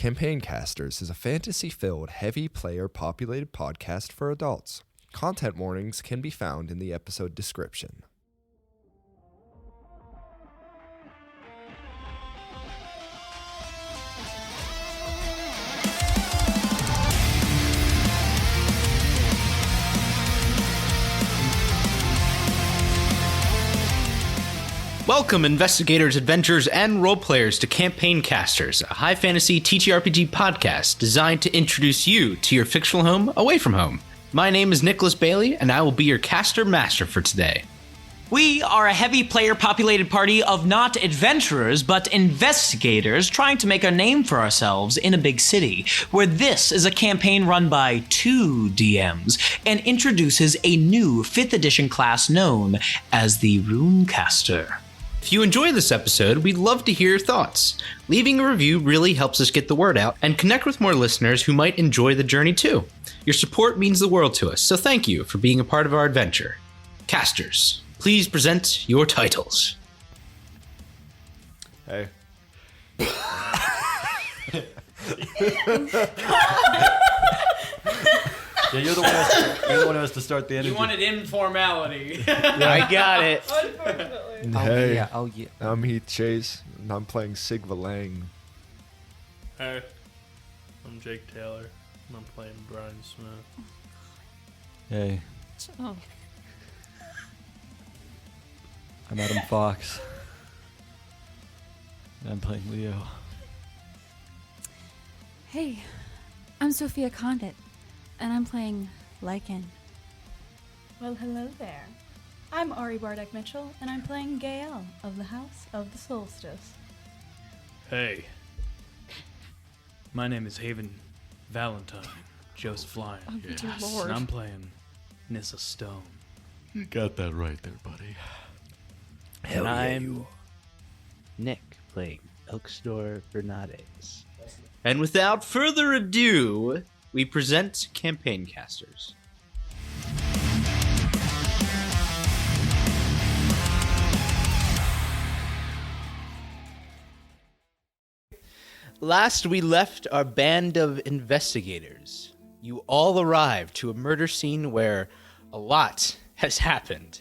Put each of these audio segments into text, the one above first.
Campaign Casters is a fantasy-filled, heavy player-populated podcast for adults. Content warnings can be found in the episode description. Welcome, investigators, adventurers, and roleplayers to Campaign Casters, a high fantasy TTRPG podcast designed to introduce you to your fictional home away from home. My name is Nicholas Bailey, and I will be your caster master for today. We are a heavy player-populated party of not adventurers, but investigators trying to make a name for ourselves in a big city, where this is a campaign run by 2 DMs and introduces a new 5th edition class known as the Runecaster. If you enjoy this episode, we'd love to hear your thoughts. Leaving a review really helps us get the word out and connect with more listeners who might enjoy the journey too. Your support means the world to us, so thank you for being a part of our adventure. Casters, please present your titles. Hey. Yeah, you're the one who has to start the energy. You wanted informality. I got it. Unfortunately. Hey, Oh yeah. I'm Heath Chase, and I'm playing Sigva Lang. Hey, I'm Jake Taylor, and I'm playing Brian Smith. Hey, Oh. I'm Adam Fox. And I'm playing Leo. Hey, I'm Sophia Condit, and I'm playing Lycan. Well, hello there. I'm Ari Bardak Mitchell, and I'm playing Gael of the House of the Solstice. Hey, my name is Haven Valentine Joseph-Lyon. Oh, dear Lord. And I'm playing Nissa Stone. You got that right there, buddy. And I'm Nick, playing Elkstor Bernades. And without further ado, we present Campaign Casters. Last we left our band of investigators. You all arrived to a murder scene where a lot has happened.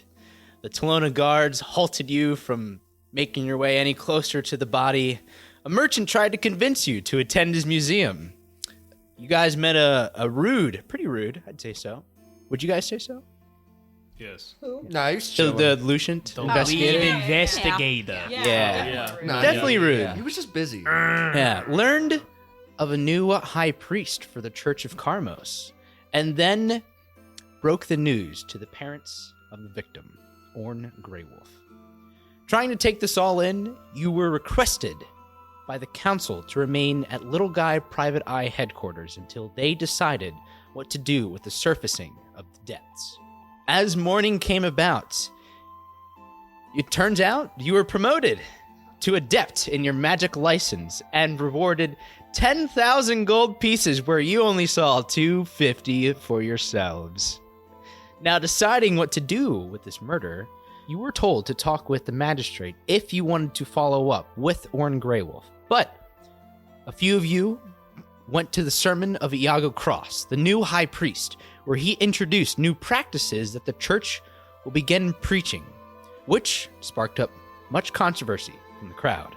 The Telona guards halted you from making your way any closer to the body. A merchant tried to convince you to attend his museum. You guys met a pretty rude, I'd say so. Would you guys say so? Yes. Nah, he was So chilling. the Lucient investigator? Investigator. Yeah. Nah, Definitely rude. He was just busy. Yeah, learned of a new high priest for the Church of Karmos, and then broke the news to the parents of the victim, Orryn Graywolf. Trying to take this all in, you were requested by the council to remain at Little Guy Private Eye headquarters until they decided what to do with the surfacing of the depths. As morning came about, it turns out you were promoted to adept in your magic license and rewarded 10,000 gold pieces where you only saw 250 for yourselves. Now, deciding what to do with this murder, you were told to talk with the magistrate if you wanted to follow up with Orryn Graywolf. But a few of you went to the sermon of Iago Cross, the new high priest, where he introduced new practices that the church will begin preaching, which sparked up much controversy from the crowd.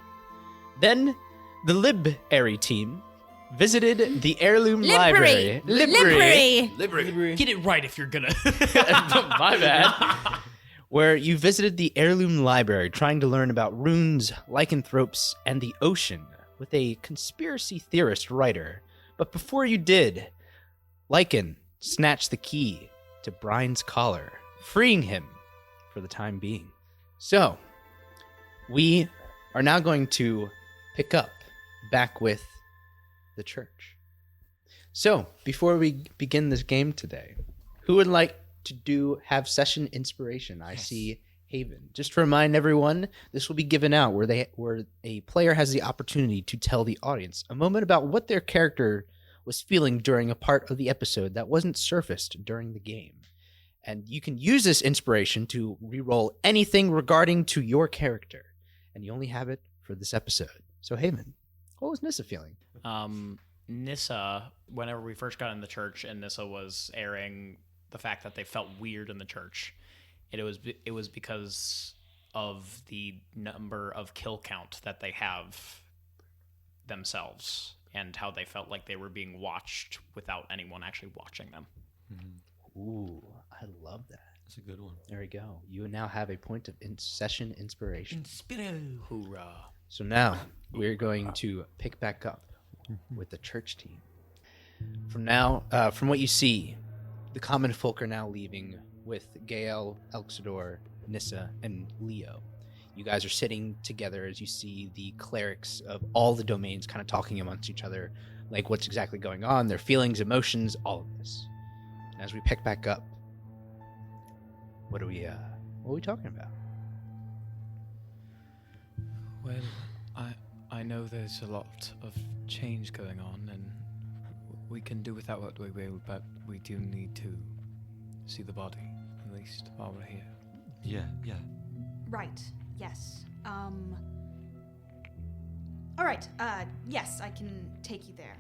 Then the Lib'ary team visited the heirloom library. Library! Get it right if you're gonna. My bad. Where you visited the heirloom library trying to learn about runes, lycanthropes, and the ocean with a conspiracy theorist writer. But before you did, Lycan snatched the key to Brian's collar, freeing him for the time being. So, we are now going to pick up back with the church. So, before we begin this game today, who would like to have session inspiration? I see Haven. Just to remind everyone, this will be given out where a player has the opportunity to tell the audience a moment about what their character was feeling during a part of the episode that wasn't surfaced during the game. And you can use this inspiration to reroll anything regarding to your character. And you only have it for this episode. So Haven, What was Nissa feeling? Nissa, whenever we first got in the church and Nissa was airing the fact that they felt weird in the church, it was because of the number of kill count that they have themselves and how they felt like they were being watched without anyone actually watching them. Ooh, I love that. That's a good one. There we go. You now have a point of session inspiration. Hoorah. So now we're going to pick back up with the church team. From what you see, the common folk are now leaving with Gael, Elxador, Nissa, and Leo. You guys are sitting together as you see the clerics of all the domains kind of talking amongst each other, like what's exactly going on, their feelings, emotions, all of this. And as we pick back up, what are we talking about? Well, I know there's a lot of change going on, and we can do without what we will, but we do need to see the body, at least while we're here. Yeah. Right. Yes. All right. Yes, I can take you there.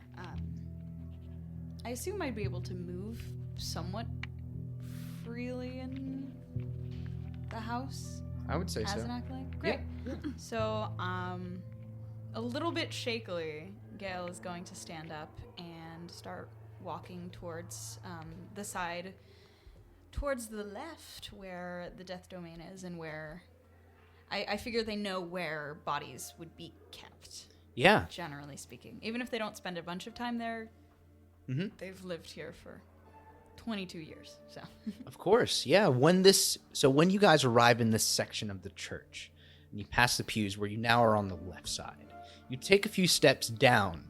I assume I'd be able to move somewhat freely in the house. I would say as so. an acolyte. Great. Yeah. So, a little bit shakily, Gail is going to stand up and start walking towards the side, towards the left where the death domain is, and where I figure they know where bodies would be kept. Yeah. Generally speaking, even if they don't spend a bunch of time there, they've lived here for 22 years. So. Of course, yeah. When you guys arrive in this section of the church, and you pass the pews where you now are on the left side, you take a few steps down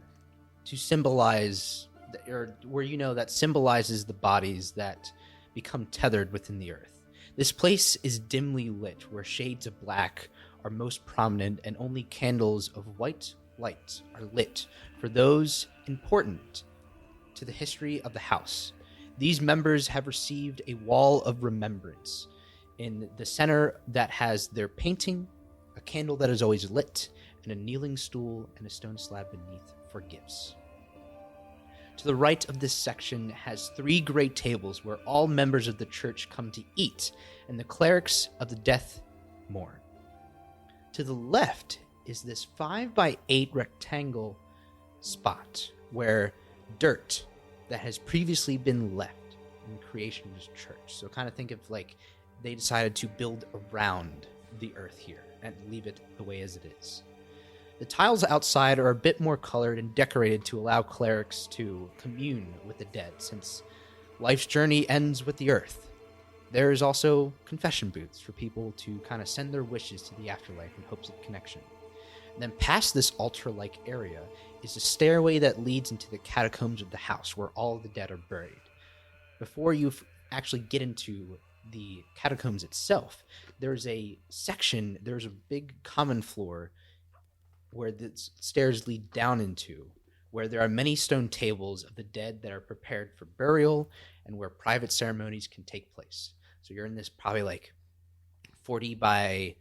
to symbolize, where you know that symbolizes the bodies that become tethered within the earth. This place is dimly lit, where shades of black are most prominent, and only candles of white light are lit for those important to the history of the house. These members have received a wall of remembrance in the center that has their painting, a candle that is always lit, and a kneeling stool and a stone slab beneath for gifts. To the right of this section has 3 great tables where all members of the church come to eat, and the clerics of the death mourn. To the left is this 5x8 rectangle spot where dirt that has previously been left in creation's church. So kind of think of like they decided to build around the earth here and leave it the way as it is. The tiles outside are a bit more colored and decorated to allow clerics to commune with the dead, since life's journey ends with the earth. There is also confession booths for people to kind of send their wishes to the afterlife in hopes of connection. And then past this altar-like area is a stairway that leads into the catacombs of the house, where all the dead are buried. Before you actually get into the catacombs itself, there's a big common floor where the stairs lead down into, where there are many stone tables of the dead that are prepared for burial and where private ceremonies can take place. So you're in this probably like 40 by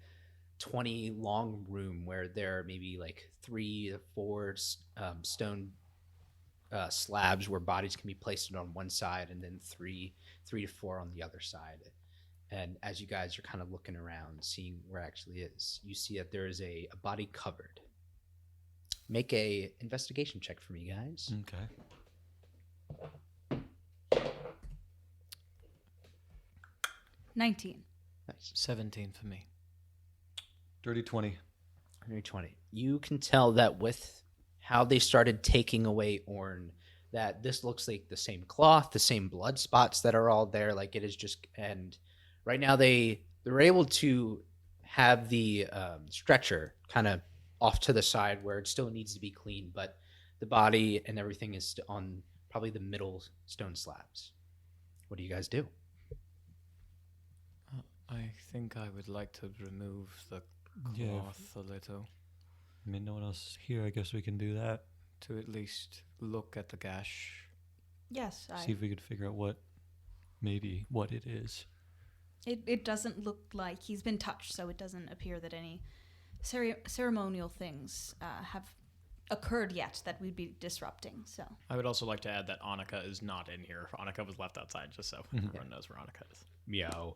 20 long room where there are maybe like 3 to 4 stone slabs where bodies can be placed on one side, and then 3 to 4 on the other side. And as you guys are kind of looking around, seeing where it actually is, you see that there is a body covered. Make a investigation check for me, guys. Okay. 19. Nice. 17 for me. Dirty 20. Dirty 20. You can tell that with how they started taking away Orryn, that this looks like the same cloth, the same blood spots that are all there. Like it is just, and right now they're able to have the stretcher kind of off to the side where it still needs to be clean, but the body and everything is on probably the middle stone slabs. What do you guys do? I think I would like to remove the cloth a little. I mean, no one else is here. I guess we can do that. To at least look at the gash. Yes, See if we could figure out what it is. It doesn't look like he's been touched, so it doesn't appear that any ceremonial things have occurred yet that we'd be disrupting. So I would also like to add that Annika is not in here. Annika was left outside, just so everyone knows where Annika is. Meow.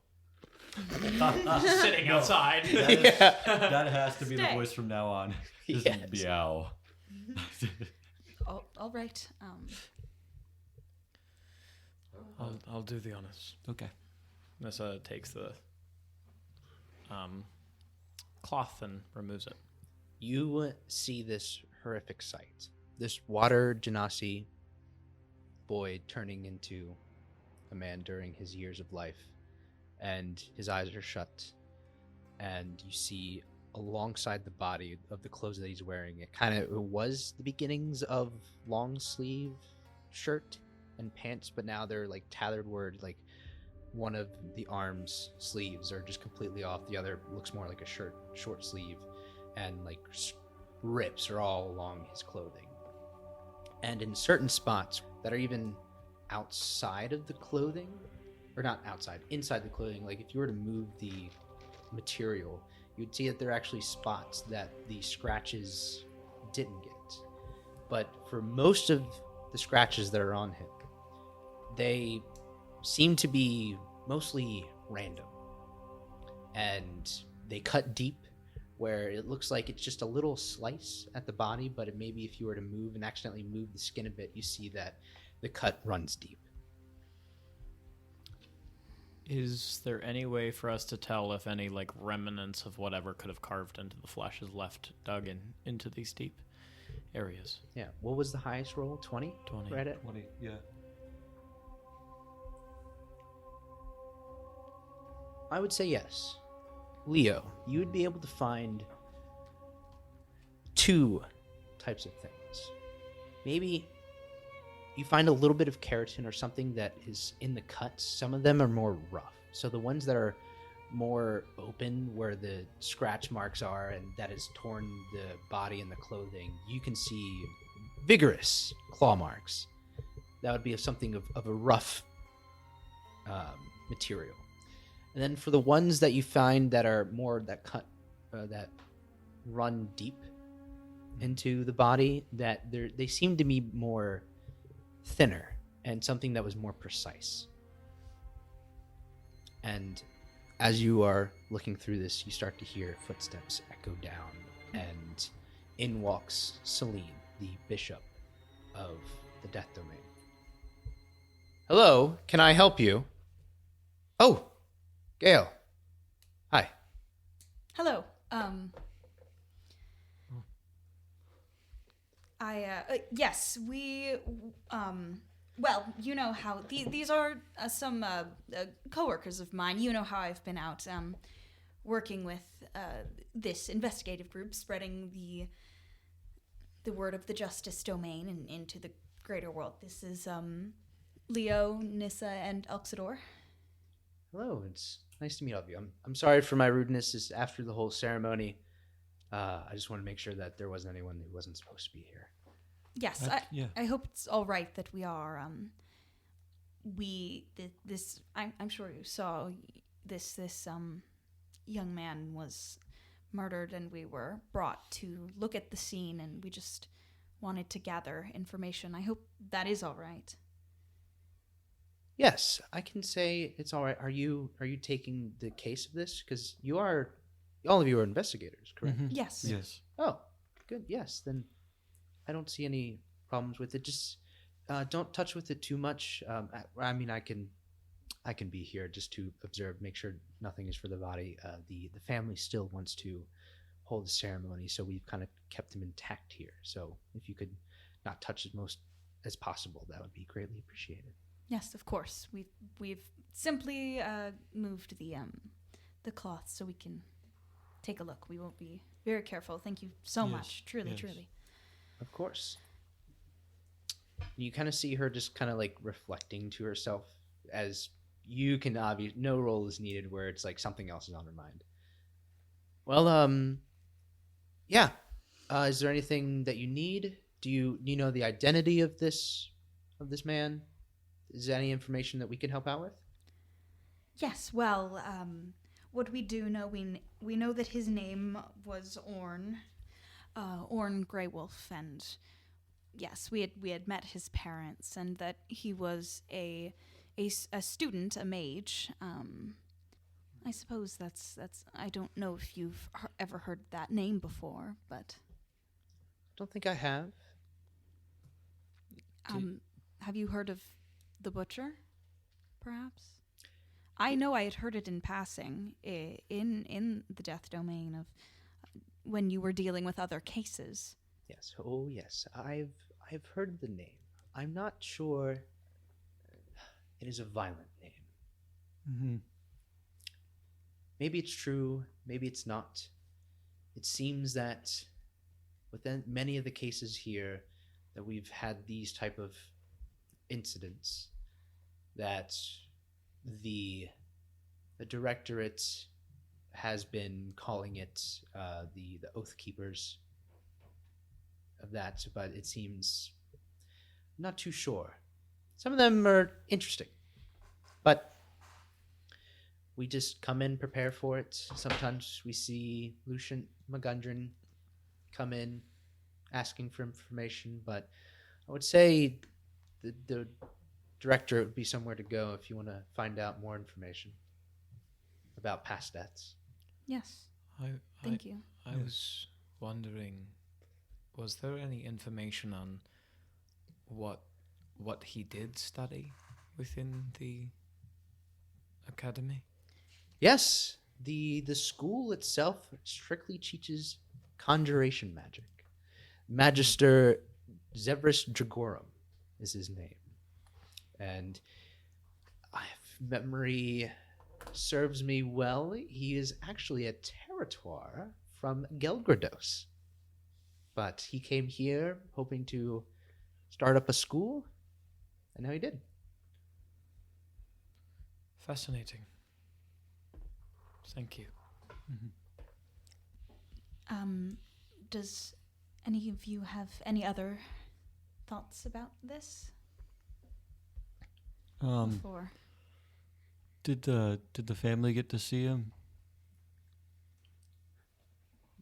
Sitting outside. That has to be the Stay. voice from now on. Just Yes. meow. all right. I'll do the honors. Okay. Nissa takes the cloth and removes it. You see this horrific sight. This water genasi boy turning into a man during his years of life. And his eyes are shut. And you see alongside the body of the clothes that he's wearing, it was the beginnings of long sleeve shirt and pants, but now they're like tethered where like one of the arms sleeves are just completely off. The other looks more like a shirt, short sleeve, and like rips are all along his clothing. And in certain spots that are even outside of the clothing, or not outside, inside the clothing, like if you were to move the material, you'd see that there are actually spots that the scratches didn't get. But for most of the scratches that are on him, they seem to be mostly random. And they cut deep, where it looks like it's just a little slice at the body, but maybe if you were to move and accidentally move the skin a bit, you see that the cut runs deep. Is there any way for us to tell if any like remnants of whatever could have carved into the flesh is left dug into these deep areas? Yeah. What was the highest roll? 20? 20. Right at? 20, yeah. I would say yes. Leo, you would be able to find two types of things. Maybe you find a little bit of keratin or something that is in the cuts. Some of them are more rough. So the ones that are more open, where the scratch marks are and that has torn the body and the clothing, you can see vigorous claw marks. That would be something of a rough material. And then for the ones that you find that are more that cut, that run deep into the body, that they seem to be more thinner and something that was more precise. And as you are looking through this, you start to hear footsteps echo down, and in walks Celine, the bishop of the Death Domain. Hello, can I help you? Oh, Gail. Hi. Hello. Yes, we, well, you know how, these are some coworkers of mine. You know how I've been out, working with, this investigative group, spreading the word of the Justice Domain and into the greater world. This is, Leo, Nissa, and Elxidor. Hello, it's nice to meet all of you. I'm sorry for my rudeness. Is after the whole ceremony. I just want to make sure that there wasn't anyone who wasn't supposed to be here. Yes, I hope it's all right that we are. I'm sure you saw this young man was murdered, and we were brought to look at the scene, and we just wanted to gather information. I hope that is all right. Yes, I can say it's all right. Are you taking the case of this? Because all of you are investigators, correct? Mm-hmm. Yes. Yes. Oh, good. Yes, then I don't see any problems with it. Just don't touch with it too much. I mean, I can be here just to observe, make sure nothing is for the body. The family still wants to hold the ceremony, so we've kind of kept them intact here. So if you could not touch as most as possible, that would be greatly appreciated. Yes, of course. We've simply moved the cloth so we can take a look. We will be very careful. Thank you so much. Truly, truly. Of course. You kind of see her just kind of like reflecting to herself, as you can obviously, no role is needed where it's like something else is on her mind. Well, yeah. Is there anything that you need? Do you know the identity of this man? Is there any information that we can help out with? Yes, well, what we do know, we know that his name was Orryn. Orryn Graywolf, and yes, we had met his parents, and that he was a student, a mage. I suppose that's. I don't know if you've ever heard that name before, but Don't think I have. have you heard of the Butcher, perhaps? I know I had heard it in passing in the death domain of when you were dealing with other cases. Yes. Oh, yes. I've heard the name. I'm not sure. It is a violent name. Mm-hmm. Maybe it's true. Maybe it's not. It seems that within many of the cases here that we've had these type of incidents, that the directorate has been calling it the Oath Keepers of that, but it seems I'm not too sure. Some of them are interesting, but we just come in, prepare for it. Sometimes we see Lucian McGundren come in asking for information, but I would say the director would be somewhere to go if you want to find out more information about past deaths. Yes. Thank you. I was wondering, was there any information on what he did study within the academy? Yes, the school itself strictly teaches conjuration magic. Magister Zevris Dragorum is his name. And if memory serves me well, he is actually a territoire from Gelgrados. But he came here hoping to start up a school, and now he did. Fascinating. Thank you. Does any of you have any other thoughts about this? Before? Did the family get to see him?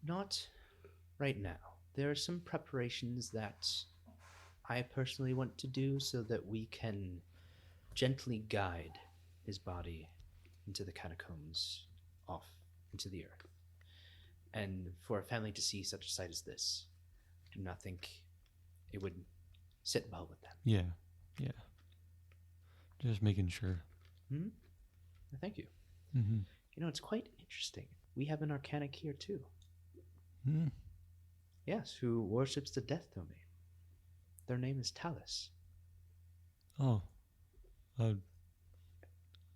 Not right now. There are some preparations that I personally want to do so that we can gently guide his body into the catacombs, off into the earth. And for a family to see such a sight as this, I do not think it would sit well with them. Yeah. Just making sure. Thank you. Mm-hmm. You know, it's quite interesting. We have an Arcanic here too. Mm. Yes, who worships the death domain. Their name is Talus. Oh,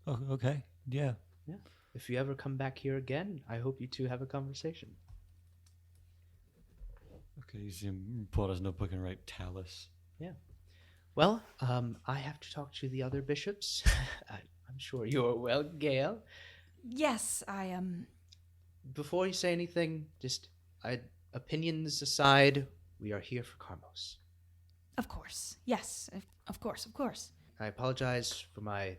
okay. Yeah. Yeah. If you ever come back here again, I hope you two have a conversation. Okay, you see him pull out his notebook and write Talus. Yeah. Well, I have to talk to the other bishops. I'm sure you're well, Gail. Yes, I am. Before you say anything, just opinions aside, we are here for Carmos. Of course. Yes, of course. I apologize for my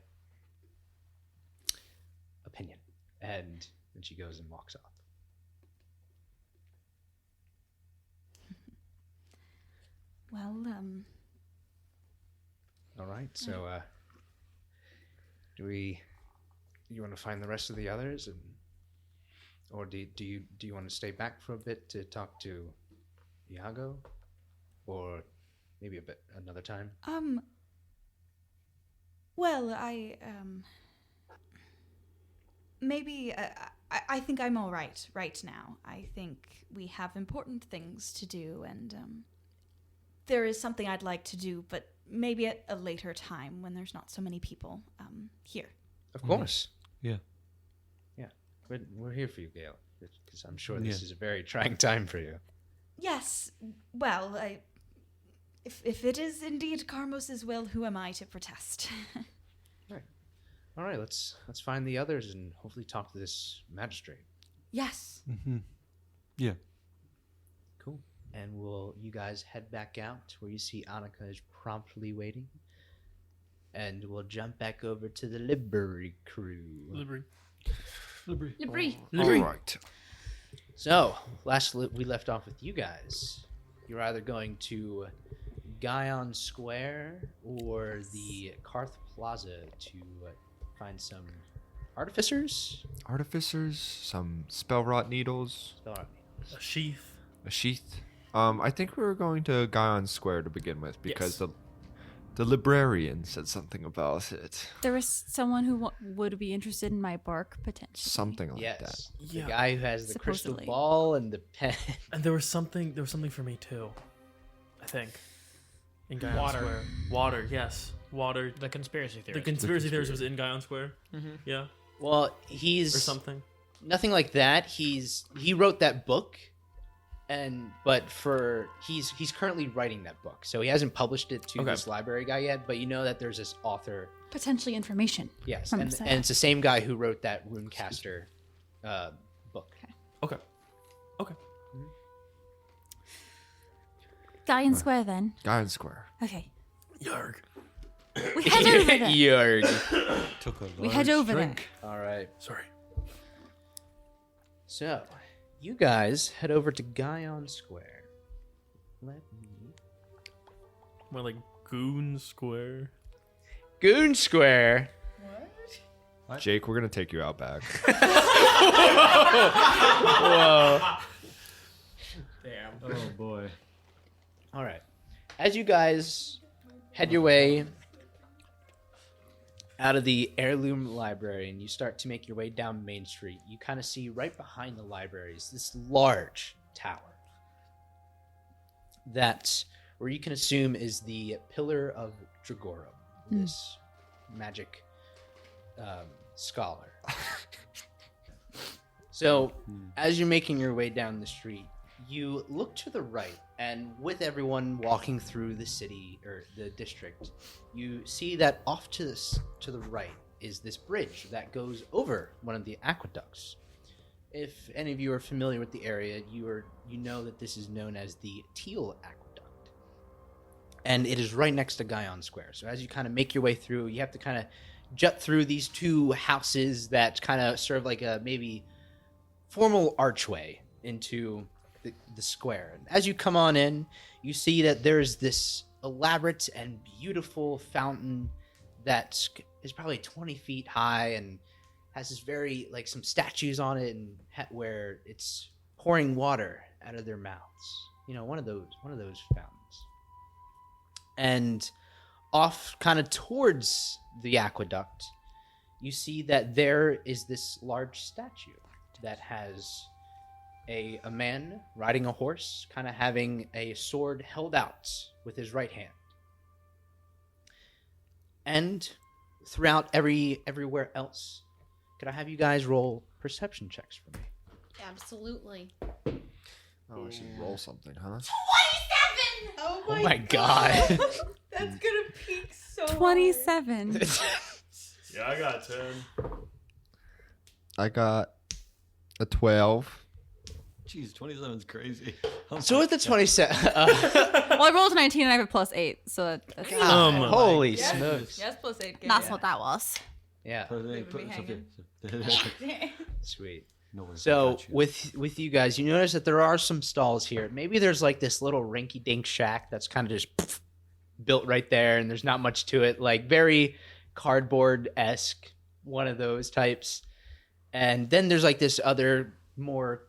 opinion. And then she goes and walks off. Well, All right, so you want to find the rest of the others, or do you want to stay back for a bit to talk to Iago, or maybe another time? Well, maybe I think I'm all right now. I think we have important things to do, and there is something I'd like to do, but maybe at a later time when there's not so many people here. Of course. Yeah. Yeah. We're here for you, Gail, because I'm sure this is a very trying time for you. Yes. Well, if it is indeed Carmos's will, who am I to protest? All right. Let's find the others and hopefully talk to this magistrate. Yes. Mm-hmm. Yeah. Cool. And will you guys head back out where you see Annika is promptly waiting? And we'll jump back over to the Library crew. Livery. All right. So, last we left off with you guys. You're either going to Guyon Square or the Karth Plaza to find some artificers. Some spell rot needles. A sheath. A sheath. I think we were going to Guyon Square to begin with because the librarian said something about it. There was someone who would be interested in my bark, potentially. Something like that. The guy who has the crystal Supposedly. ball and the pen. And there was something for me too. I think. In Guyon Water. Square. Water, yes. Water. The conspiracy theory. The conspiracy theorist was in Guyon Square. Mhm. Yeah. Well, he's Or something. nothing like that. He wrote that book, but he's currently writing that book, so he hasn't published it to this library guy yet. But you know that there's this author. Potentially information. Yes, from and the site. it's the same guy who wrote that Runecaster book. Okay. Guyon Square, then. Guyon Square. Okay. Yarg. We head over there. Yarg. Took a We head over drink. All right. Sorry. So, you guys head over to Guyon Square. Let me. More like Goon Square. Goon Square. Jake, we're going to take you out back. Whoa. Damn. Oh boy. All right. As you guys head your way out of the heirloom library and you start to make your way down Main Street, you kind of see right behind the libraries this large tower where you can assume is the Pillar of Dragorum, this magic scholar. So, as you're making your way down the street, you look to the right, and with everyone walking through the city or the district, you see that off to the right is this bridge that goes over one of the aqueducts. If any of you are familiar with the area, you know that this is known as the Teal Aqueduct, and it is right next to Guyon Square. So as you kind of make your way through, you have to kind of jut through these two houses that kind of serve like a maybe formal archway into the square. And as you come on in, you see that there's this elaborate and beautiful fountain that is probably 20 feet high and has this very like some statues on it and where it's pouring water out of their mouths. You know, one of those fountains. And off kind of towards the aqueduct, you see that there is this large statue that has a man riding a horse, kind of having a sword held out with his right hand. And throughout everywhere else, could I have you guys roll perception checks for me? Absolutely. Oh, we should roll something, huh? 27! Oh my, Oh my god. That's gonna peak so 27. Yeah, I got 10. I got a 12. Jeez, 27 is crazy. So with the 27, Well, I rolled a 19 and I have a plus 8, so that's holy Yes. smokes. Yes, plus 8. that's what that was. Yeah, sweet. No one's So got you. with you guys, you notice that there are some stalls here. Maybe there's like this little rinky-dink shack that's kind of just built right there, and there's not much to it. Like very cardboard-esque, one of those types. And then there's like this other more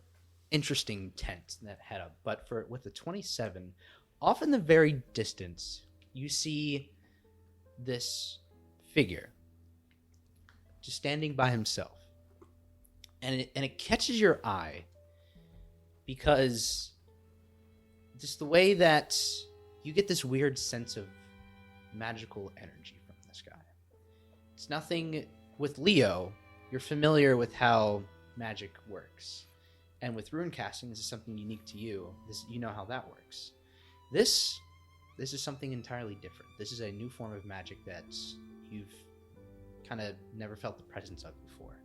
interesting tent that head up. But with the 27, off in the very distance, you see this figure just standing by himself. And it catches your eye because just the way that you get this weird sense of magical energy from this guy. It's nothing with Leo. You're familiar with how magic works. And with rune casting, this is something unique to you. You know how that works. This is something entirely different. This is a new form of magic that you've kind of never felt the presence of before.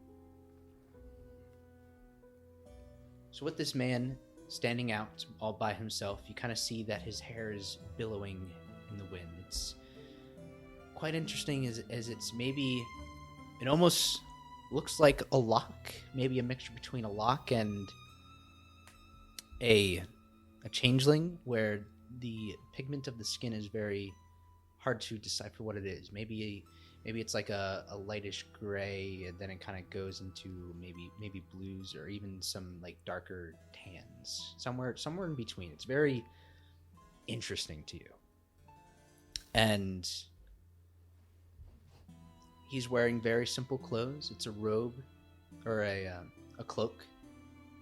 So with this man standing out all by himself, you kind of see that his hair is billowing in the wind. It's quite interesting as it's maybe, it almost looks like a lock, maybe a mixture between a lock and a changeling where the pigment of the skin is very hard to decipher what it is. Maybe it's like a lightish gray, and then it kind of goes into maybe blues or even some like darker tans. Somewhere in between. It's very interesting to you. And he's wearing very simple clothes. It's a robe or a cloak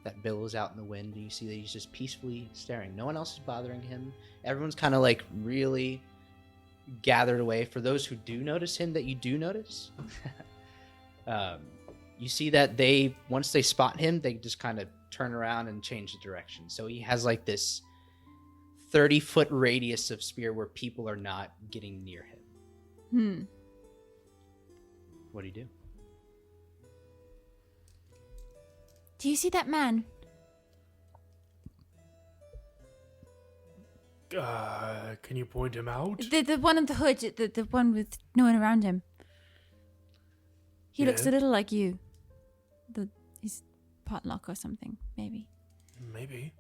that billows out in the wind, and you see that he's just peacefully staring. No one else is bothering him. Everyone's kind of like really gathered away. For those who do notice him, that you do notice, you see that once they spot him, they just kind of turn around and change the direction. So he has like this 30-foot radius of spear where people are not getting near him. What do you do? Do you see that man? Can you point him out? The one on the hood, the one with no one around him. He looks a little like you. He's potluck or something, maybe. Maybe.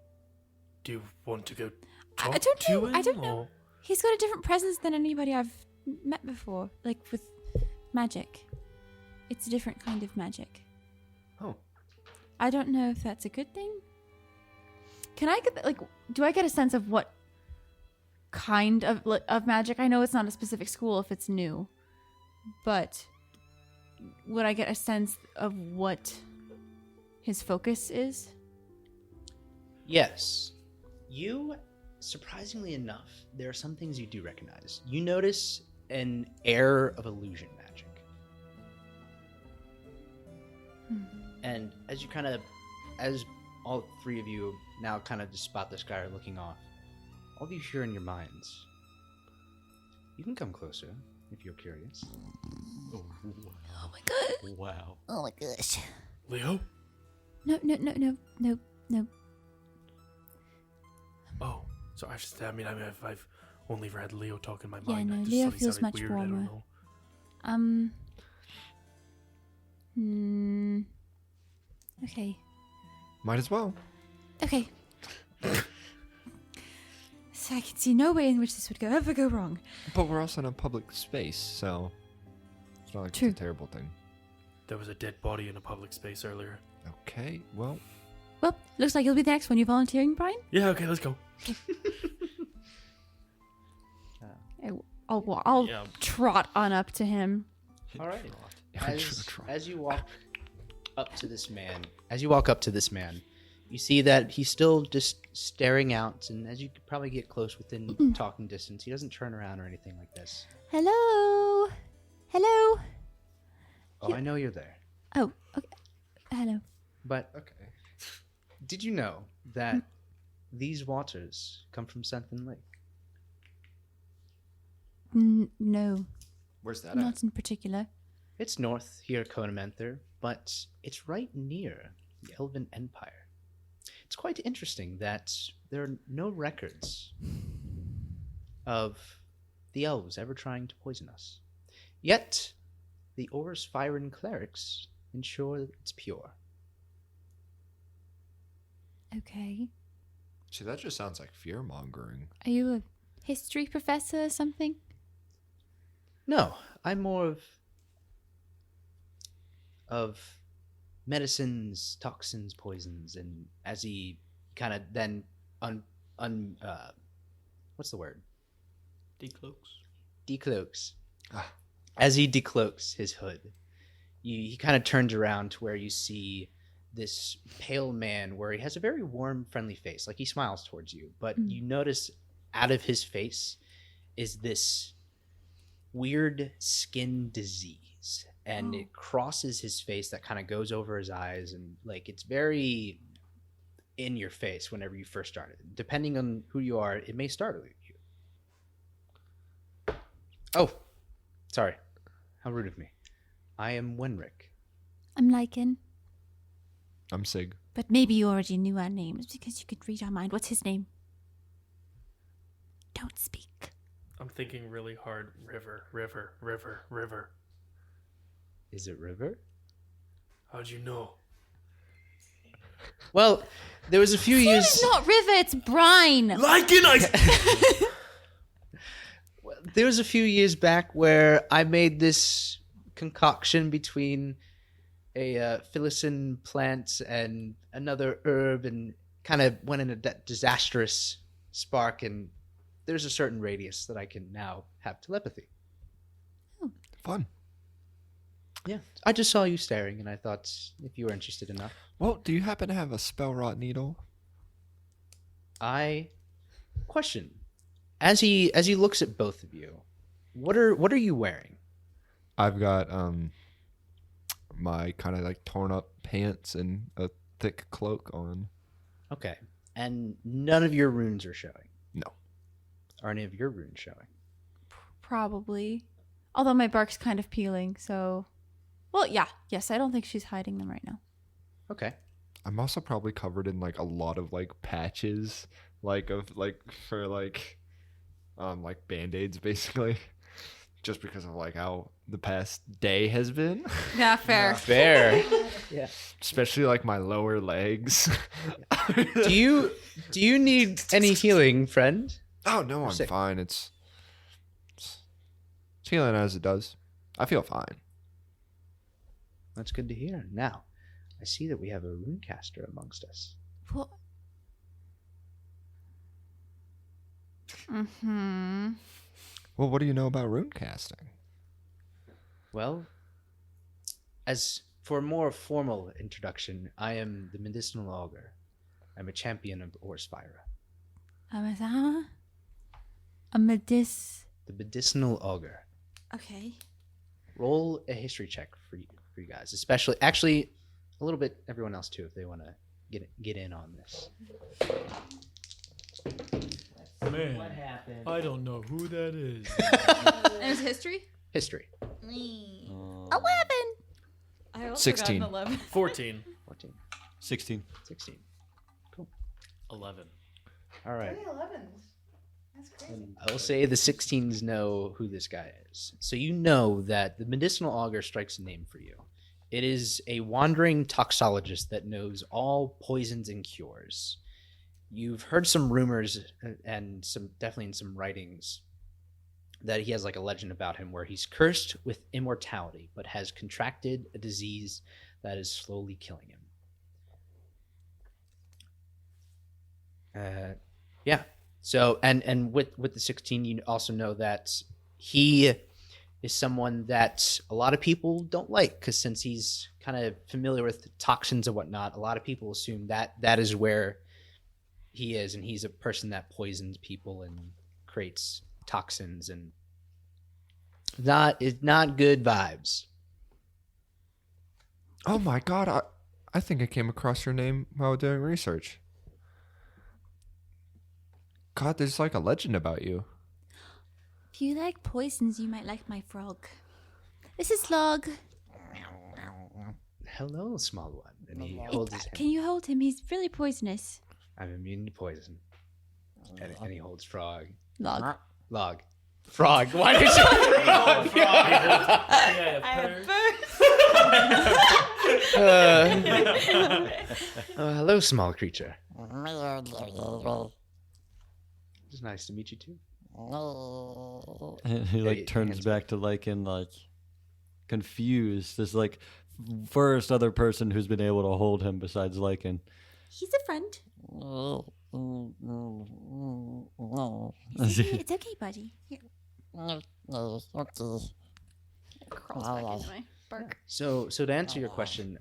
Do you want to go I talk don't to know. him? I don't know. He's got a different presence than anybody I've met before. Like with magic. It's a different kind of magic. Oh. I don't know if that's a good thing. Can I get do I get a sense of what kind of magic? I know it's not a specific school if it's new, but would I get a sense of what his focus is? Yes. You, surprisingly enough, there are some things you do recognize. You notice an air of illusion magic. And as all three of you now kind of just spot this guy looking off, all of you hear in your minds, you can come closer if you're curious. Oh my god. Wow. Oh my gosh. Leo? No. Oh, so I've only ever had Leo talk in my Yeah, mind. no, I just Leo thought he feels sounded much weird. I warmer. don't know. Okay. Might as well. Okay. So I can see no way in which this would ever go wrong. But we're also in a public space, so it's not like True. it's a terrible thing. There was a dead body in a public space earlier. Okay, well, Well, looks like you'll be the next one. You volunteering, Brian? Yeah, okay, let's go. I'll Yeah. trot on up to him. All right. Trot. As you walk up to this man, you see that he's still just staring out, and as you could probably get close within talking distance, he doesn't turn around or anything like this. Hello? Hello? Oh, I know you're there. Oh, okay. Hello. But okay. did you know that these waters come from Senthin Lake? No, Where's that not at? in particular. It's north here at Conamenther, but it's right near the Elven Empire. It's quite interesting that there are no records of the elves ever trying to poison us. Yet, the Orrys Fyron clerics ensure that it's pure. Okay. See, that just sounds like fear-mongering. Are you a history professor or something? No, I'm more of medicines, toxins, poisons, and as he kind of then what's the word? Decloaks. Ah. As he decloaks his hood, he kind of turns around to where you see this pale man where he has a very warm, friendly face. Like he smiles towards you, but you notice out of his face is this weird skin disease, and it crosses his face that kind of goes over his eyes, and like it's very in your face whenever you first started. Depending on who you are, it may startle you. Oh, sorry. How rude of me. I am Wenrick. I'm Lycan. I'm Sig. But maybe you already knew our names because you could read our mind. What's his name? Don't speak. I'm thinking really hard. River. Is it River? How'd you know? Well, there was a few years. It's not river, it's brine. There was a few years back where I made this concoction between a filicin plant and another herb, and kind of went in a disastrous spark. And there's a certain radius that I can now have telepathy. Fun. Yeah, I just saw you staring, and I thought if you were interested enough. Well, do you happen to have a spell rot needle? Question. As he looks at both of you, what are you wearing? I've got my kind of like torn up pants and a thick cloak on. Okay. And none of your runes are showing? No. Are any of your runes showing? Probably. Although my bark's kind of peeling, so... Well, yeah. Yes, I don't think she's hiding them right now. Okay. I'm also probably covered in like a lot of like patches, like band-aids basically. Just because of like how the past day has been. Yeah, fair. Fair. Yeah. Especially like my lower legs. Do you need any healing, friend? Oh no, I'm fine. It's healing as it does. I feel fine. That's good to hear. Now, I see that we have a runecaster amongst us. What? Mm-hmm. Well, what do you know about rune casting? Well, as for a more formal introduction, I am the medicinal augur. I'm a champion of Orspira. The medicinal augur. Okay. Roll a history check for you guys, especially, actually, a little bit everyone else too, if they want to get in on this. Man, What happened? I don't know who that is. And it's history? History. 11. I also 16. got an 11. 14. 14. 16. 16. 11. All right. 11s. That's crazy. I will say the 16s know who this guy is. So you know that the medicinal augur strikes a name for you. It is a wandering toxologist that knows all poisons and cures. You've heard some rumors and definitely in some writings that he has like a legend about him where he's cursed with immortality, but has contracted a disease that is slowly killing him. Yeah. So, and with the 16, you also know that he is someone that a lot of people don't like, because since he's kind of familiar with toxins and whatnot, a lot of people assume that is where he is, and he's a person that poisons people and creates toxins, and it's not good vibes. Oh my god, I think I came across your name while doing research. God, there's like a legend about you. If you like poisons, you might like my frog. This is Log. Hello, small one. And he holds his hand. Can you hold him? He's really poisonous. I'm immune to poison. And he holds Frog. Log. Log. Frog. Why did you Frog? Hello, small creature. It's nice to meet you too. And he like turns back to Lycan, like confused. This like first other person who's been able to hold him besides Lycan. He's a friend. It's okay, buddy. Here. Crawls back into my bark. So to answer your question,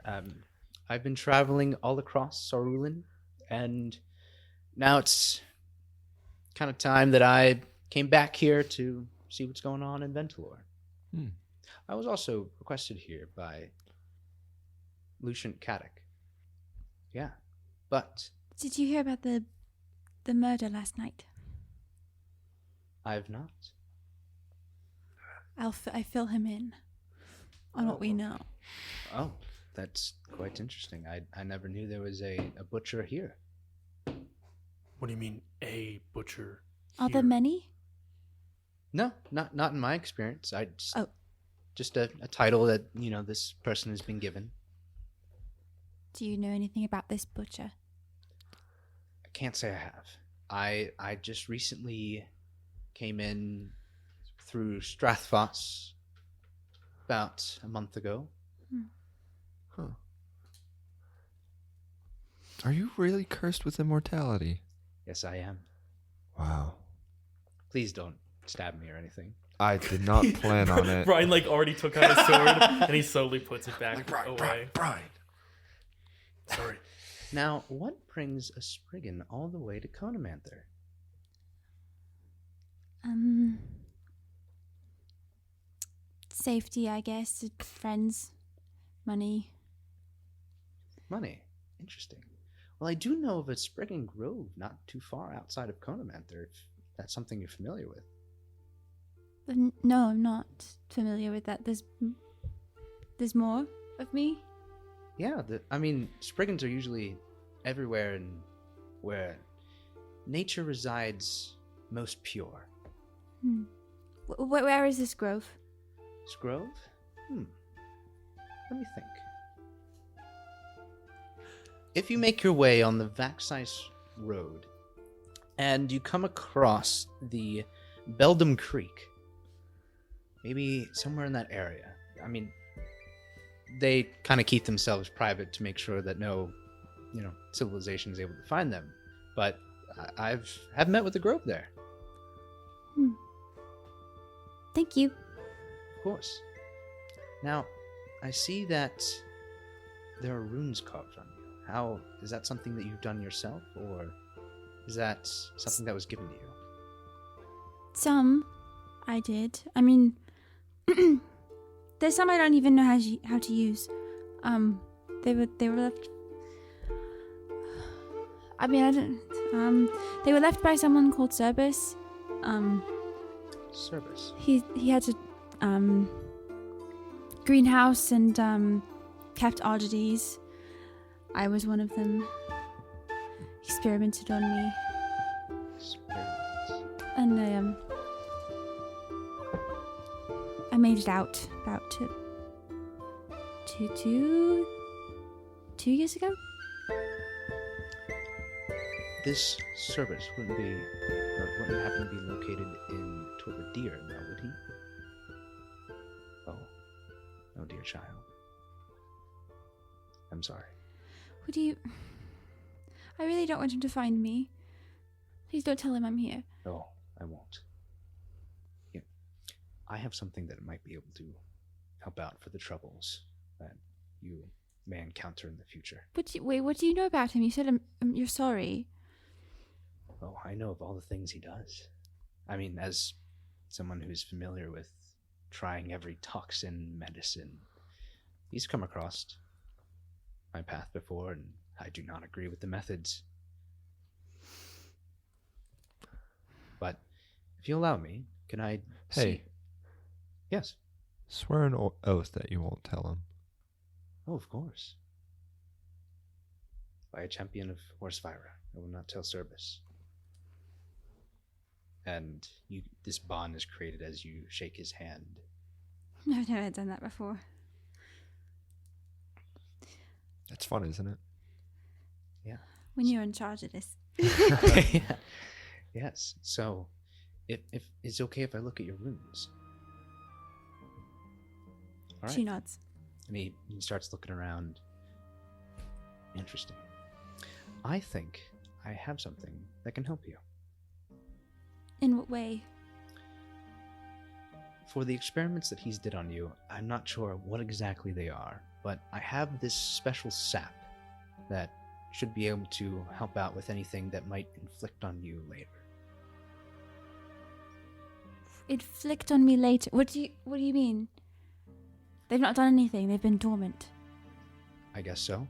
I've been traveling all across Sarulan, and now it's kind of time that I came back here to see what's going on in Ventalor. I was also requested here by Lucian Caddick. Yeah, but Did you hear about the murder last night? I've not. I fill him in on what we know. Oh, that's quite interesting. I never knew there was a butcher here. What do you mean, a butcher? Are there here? many? No, not in my experience. Just a title that this person has been given. Do you know anything about this butcher? can't say I have. I just recently came in through Strathfoss about a month ago. Huh. Are you really cursed with immortality? Yes, I am. Wow. Please don't stab me or anything. I did not plan on it. Brian already took out his sword and he slowly puts it back away. Brian. Sorry. Now, what brings a Spriggan all the way to Conamanther? Safety, I guess. Friends. Money. Money. Interesting. Well, I do know of a Spriggan Grove not too far outside of Conamanther, if that's something you're familiar with. No, I'm not familiar with that. There's more of me? Yeah, Spriggans are usually everywhere and where nature resides most pure. Where is this grove? This grove? Let me think. If you make your way on the Vaxis Road and you come across the Beldam Creek, maybe somewhere in that area. I mean, they kind of keep themselves private to make sure that no, civilization is able to find them. But have met with the grove there. Thank you. Of course. Now, I see that there are runes carved on you. How is that something that you've done yourself, or is that something that was given to you? Some I did. I mean, there's some I don't even know how to use. They were left. I mean, I don't. They were left by someone called Cerberus. Cerberus. He had a greenhouse and kept oddities. I was one of them. Experimented on me. Experiments. And I made it out about two years ago. This Cerberus wouldn't happen to be located in Torbadir, now would he? Oh, dear child. I'm sorry. I really don't want him to find me. Please don't tell him I'm here. No, I won't. Yeah. I have something that might be able to help out for the troubles that you may encounter in the future. Wait, what do you know about him? You said you're sorry. Oh, I know of all the things he does. I mean, as someone who's familiar with trying every toxin, medicine, he's come across my path before, and I do not agree with the methods. But if you allow me, can I Hey. Yes. Swear an oath that you won't tell him. Oh, of course. By a champion of Horsfira, I will not tell Cerberus. And this bond is created as you shake his hand. I've never done that before. It's fun, isn't it? Yeah. When you're in charge of this. Yeah. Yes. So, if it's okay if I look at your runes. All right. She nods. And he starts looking around. Interesting. I think I have something that can help you. In what way? For the experiments that he's did on you, I'm not sure what exactly they are, but I have this special sap that should be able to help out with anything that might inflict on you later. Inflict on me later. What do you mean? They've not done anything. They've been dormant. I guess so.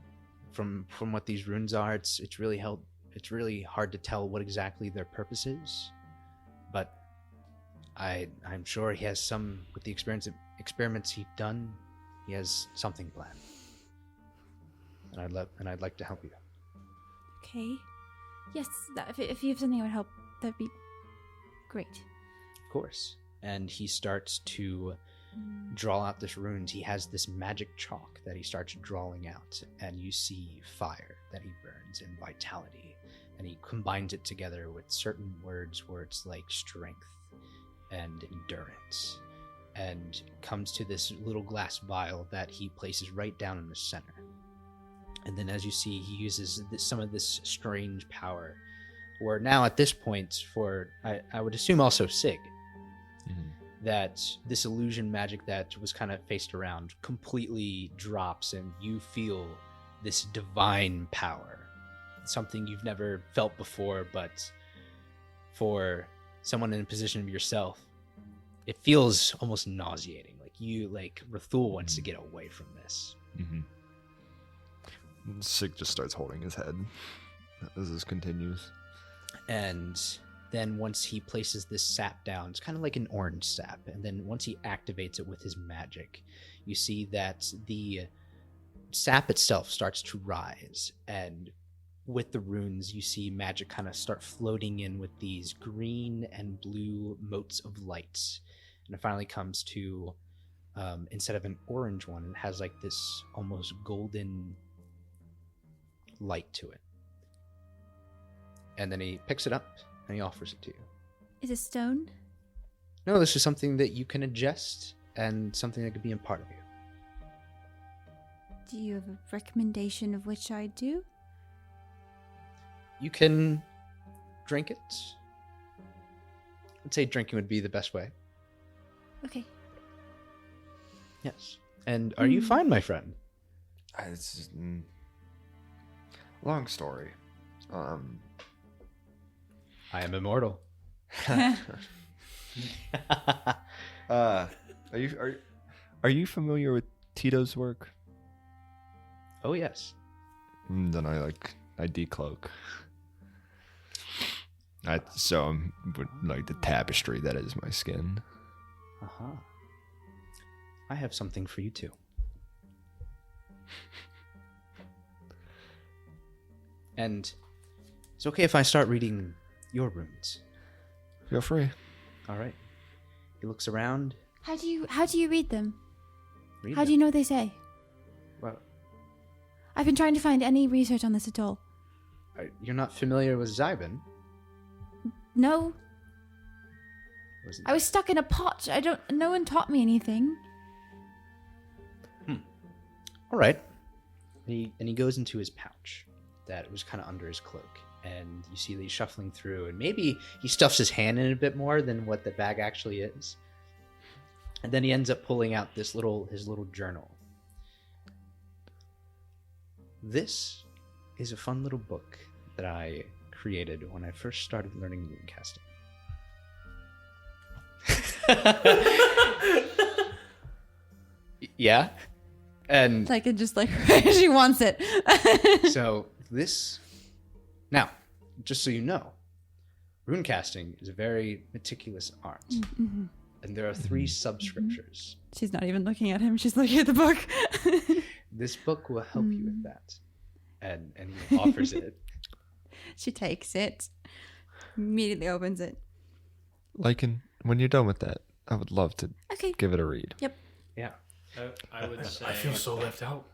From what these runes are, it's really hard to tell what exactly their purpose is. But I'm sure he has some, with the experiments he's done, he has something planned. And I'd like to help you. Okay. Yes, if you have something that would help, that'd be great. Of course. And he starts to draw out this runes. He has this magic chalk that he starts drawing out, and you see fire that he burns and vitality and he combines it together with certain words where it's like strength and endurance, and comes to this little glass vial that he places right down in the center. And then, as you see, he uses some of this strange power, where now at this point, for I would assume also Sig, that this illusion magic that was kind of faced around completely drops, and you feel this divine power, something you've never felt before, but for someone in a position of yourself, it feels almost nauseating. Like Rathul wants to get away from this. Sig just starts holding his head as this continues. And then once he places this sap down, it's kind of like an orange sap, and then once he activates it with his magic, you see that the sap itself starts to rise, and with the runes you see magic kind of start floating in with these green and blue motes of light, and it finally comes to instead of an orange one, it has like this almost golden light to it. And then he picks it up and he offers it to you. Is it stone? No, this is something that you can ingest and something that could be a part of you. Do you have a recommendation of which I do? You can drink it. I'd say drinking would be the best way. Okay. Yes. And are you fine, my friend? It's long story. I am immortal. Are you familiar with Tito's work? Oh yes. Then I decloak. So with like the tapestry that is my skin. I have something for you too. And it's okay if I start reading your runes. Feel free. All right. He looks around. How do you read them? Read How them. do you know what they say? Well, I've been trying to find any research on this at all. you're not familiar with Zybin? No. Wasn't I was stuck in a pot. No one taught me anything. All right. And he goes into his pouch that was kind of under his cloak, and you see that he's shuffling through, and maybe he stuffs his hand in a bit more than what the bag actually is. And then he ends up pulling out his little journal. This is a fun little book that I created when I first started learning runecasting. Yeah. And Like it just like she wants it. so this, now, just so you know, runecasting is a very meticulous art, and there are 3 subscriptures. She's not even looking at him. She's looking at the book. This book will help you with that, and he offers it. She takes it, immediately opens it. Lycan, when you're done with that, I would love to Okay. give it a read. Yep. Yeah. I would say. I feel so left out.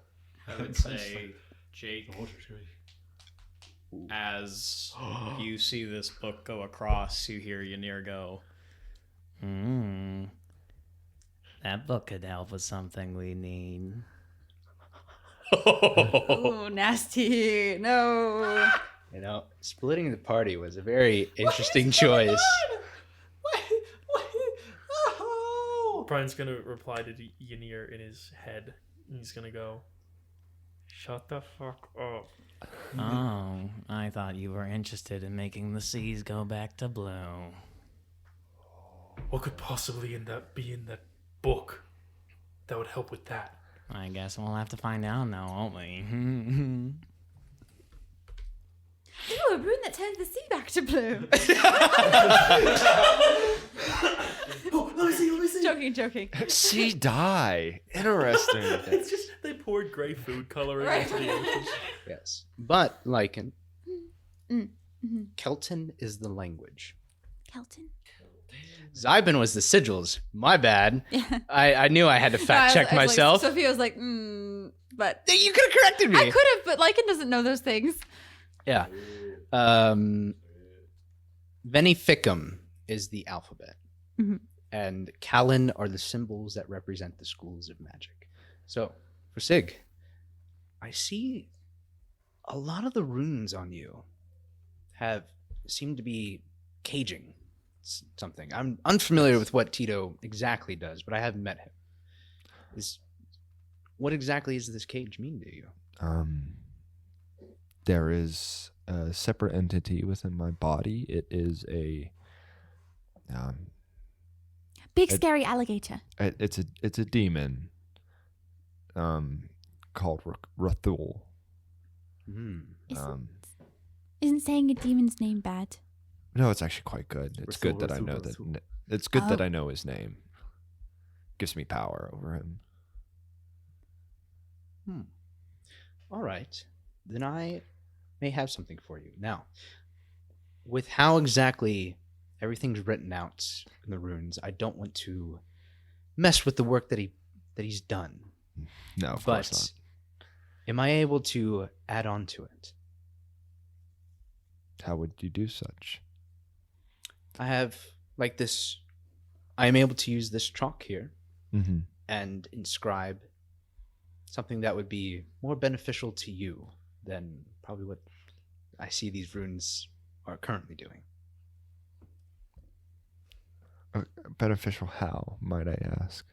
I would say, Jake, as you see this book go across, you hear Ynir go, That book could help with something we need. Oh, nasty. No. You know, splitting the party was a very interesting choice. Brian's gonna reply to Ynir in his head. And he's gonna go, "Shut the fuck up." Oh, I thought you were interested in making the seas go back to blue. What could possibly be in that book that would help with that? I guess we'll have to find out now, won't we? Ooh, a rune that turns the sea back to blue. Oh, let me see. Joking. Sea dye. Interesting. It's just they poured gray food coloring into the ocean. Yes. But, Lycan, Kelton is the language. Kelton. Zybin was the sigils. My bad. Yeah. I knew I had to fact check myself. Sophia was like, but You could have corrected me. I could have, but Lycan doesn't know those things. Yeah. Venificum is the alphabet. Mhm. And Callan are the symbols that represent the schools of magic. So, for Sig, I see a lot of the runes on you seem to be caging something. I'm unfamiliar with what Tito exactly does, but I haven't met him. What exactly does this cage mean to you? There is a separate entity within my body. It is a Big scary alligator. It's a demon. Called Rathul. Isn't saying a demon's name bad? No, it's actually quite good. It's good that I know that. It's good that I know his name. Gives me power over him. All right. Then I may have something for you. Now, with how exactly everything's written out in the runes, I don't want to mess with the work that he's done. No, of course not. Am I able to add on to it? How would you do such? I have this. I am able to use this chalk here and inscribe something that would be more beneficial to you than probably what I see these runes are currently doing. Beneficial how, might I ask?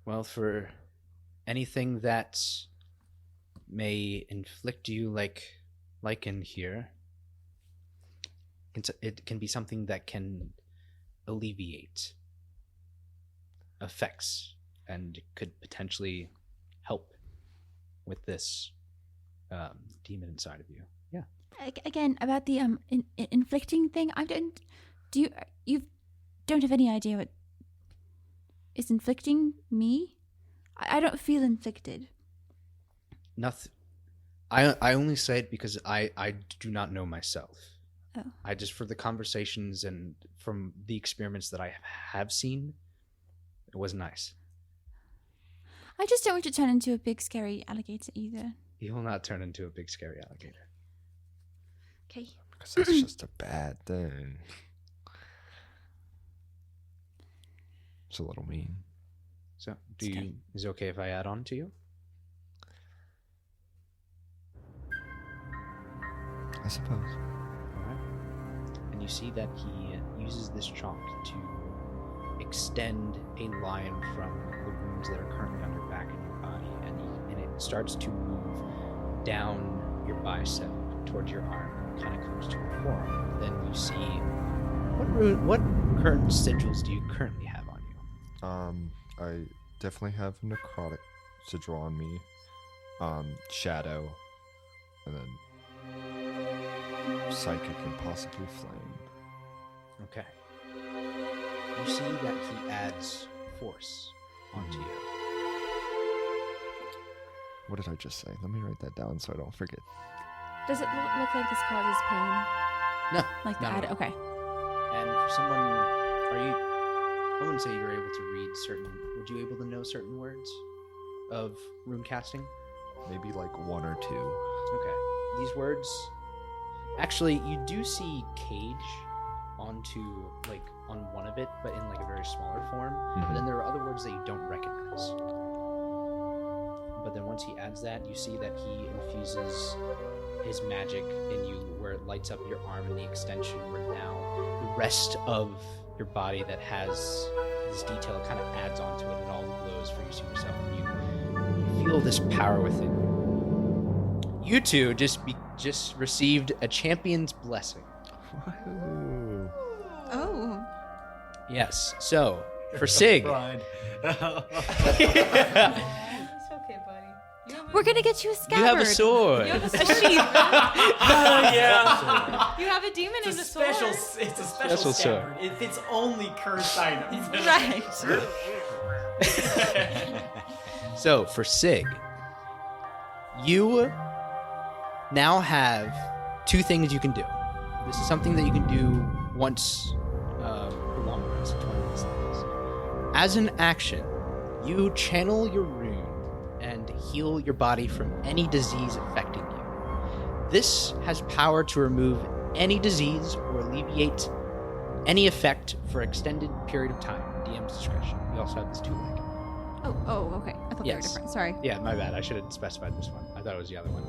Well, for anything that may inflict you like in here, it can be something that can alleviate effects and could potentially help with this demon inside of you. Yeah. Again, about the inflicting thing, you don't have any idea what is inflicting me? I don't feel inflicted. Nothing. I only say it because I do not know myself. Oh. I just, for the conversations and from the experiments that I have seen, it was nice. I just don't want to turn into a big scary alligator either. He will not turn into a big scary alligator. Okay. Because that's just a bad thing. It's a little mean. So, is it okay if I add on to you? I suppose. All right. And you see that he uses this chalk to extend a line from the wounds that are currently on your back and your body, and it starts to move down your bicep towards your arm, and kind of comes to a forearm. Then you see what current sigils do you currently have on you? I definitely have necrotic sigil on me, shadow, and then psychic and possibly flame. Okay. You see that he adds force onto you. What did I just say? Let me write that down so I don't forget. Does it look like this causes pain? No. Like not that? at all. Okay. And for someone, I wouldn't say you're able to read would you able to know certain words of rune casting? Maybe like one or two. Okay. These words, actually, you do see cage on one of it, but in like a very smaller form. But then there are other words that you don't recognize. But then once he adds that, you see that he infuses his magic in you, where it lights up your arm and the extension, where now the rest of your body that has this detail kind of adds onto it, and all glows for you to yourself, and you feel this power within you. You two just received a champion's blessing. Woohoo. Oh. Yes. So for Sig, It's okay, buddy. We're gonna get you a scabbard. you have a sword. You have a sword. Yeah. You have a demon and a sword. It's a Special special sword. scabbard. It's only cursed items. Right. So for Sig, you now have two things you can do. This is something that you can do once per long rest, 20 minutes like this. As an action, you channel your rune and heal your body from any disease affecting you. This has power to remove any disease or alleviate any effect for extended period of time. DM's discretion. You also have this two-leg. Oh, okay. I thought they were Yes. different. Sorry. Yeah, my bad. I should have specified this one. I thought it was the other one.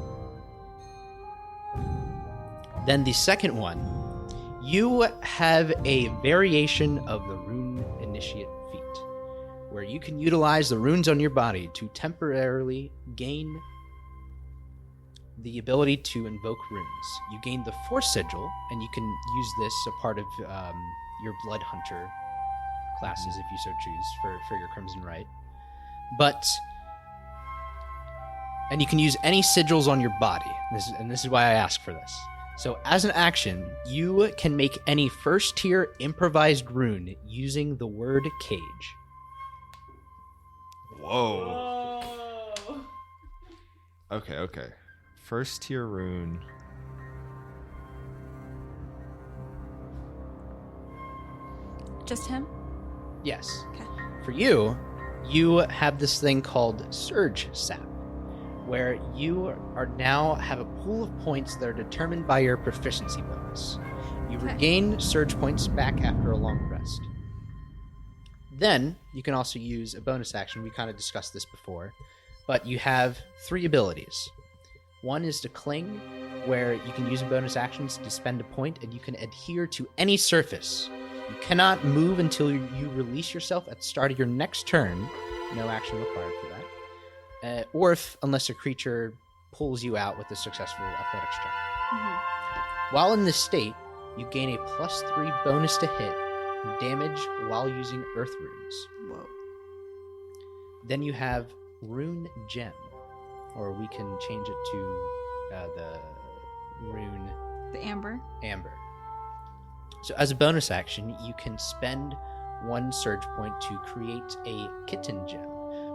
Then the second one, you have a variation of the Rune Initiate feat, where you can utilize the runes on your body to temporarily gain the ability to invoke runes. You gain the Force Sigil, and you can use this a part of your Blood Hunter classes if you so choose for your Crimson Rite. And you can use any sigils on your body. This is why I asked for this. So as an action, you can make any first tier improvised rune using the word cage. Whoa. Okay. First tier rune. Just him? Yes. Okay. For you, you have this thing called Surge Sap, where you are now have a pool of points that are determined by your proficiency bonus. You Okay. regain surge points back after a long rest. Then you can also use a bonus action. We kind of discussed this before, but you have 3 abilities. One is to cling, where you can use a bonus action to spend a point, and you can adhere to any surface. You cannot move until you release yourself at the start of your next turn. No action required for that. Unless a creature pulls you out with a successful athletics check. Mm-hmm. While in this state, you gain a +3 bonus to hit and damage while using earth runes. Whoa. Then you have Rune Gem, or we can change it to the Rune The amber. Amber. So as a bonus action, you can spend 1 surge point to create a Kitten Gem,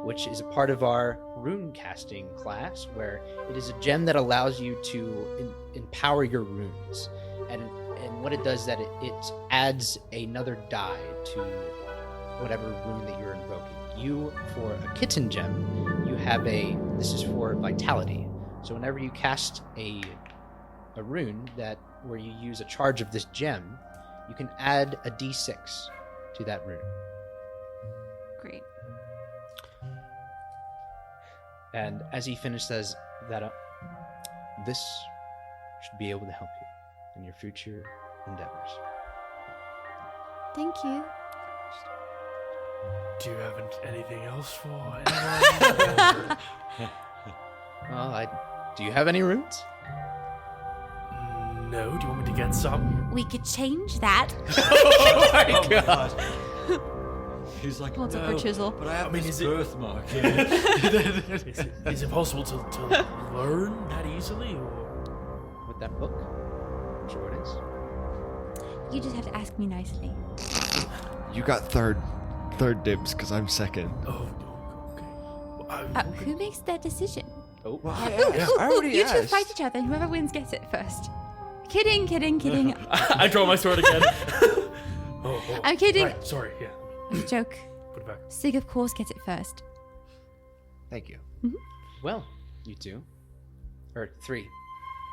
which is a part of our rune casting class, where it is a gem that allows you to empower your runes. And what it does is that it adds another die to whatever rune that you're invoking. For a Kitten Gem, you have this is for vitality. So whenever you cast a rune where you use a charge of this gem, you can add a d6 to that rune. Great. And as he finishes that up, this should be able to help you in your future endeavors. Thank you. Do you have anything else for anyone? Do you have any runes? No. Do you want me to get some? We could change that. Oh my god! He's like, Holds up her chisel. but I have this is it- birthmark. Is it possible to learn that easily? Or? With that book? I'm sure it is. You just have to ask me nicely. You got third dibs because I'm second. Oh, okay. Well, Who makes that decision? Oh. Well, You two fight each other, and whoever wins gets it first. Kidding. I draw my sword again. Oh. I'm kidding. Right, sorry, yeah. It's a joke. Put it back. Sig, of course, gets it first. Thank you. Well, you 2. Or 3. I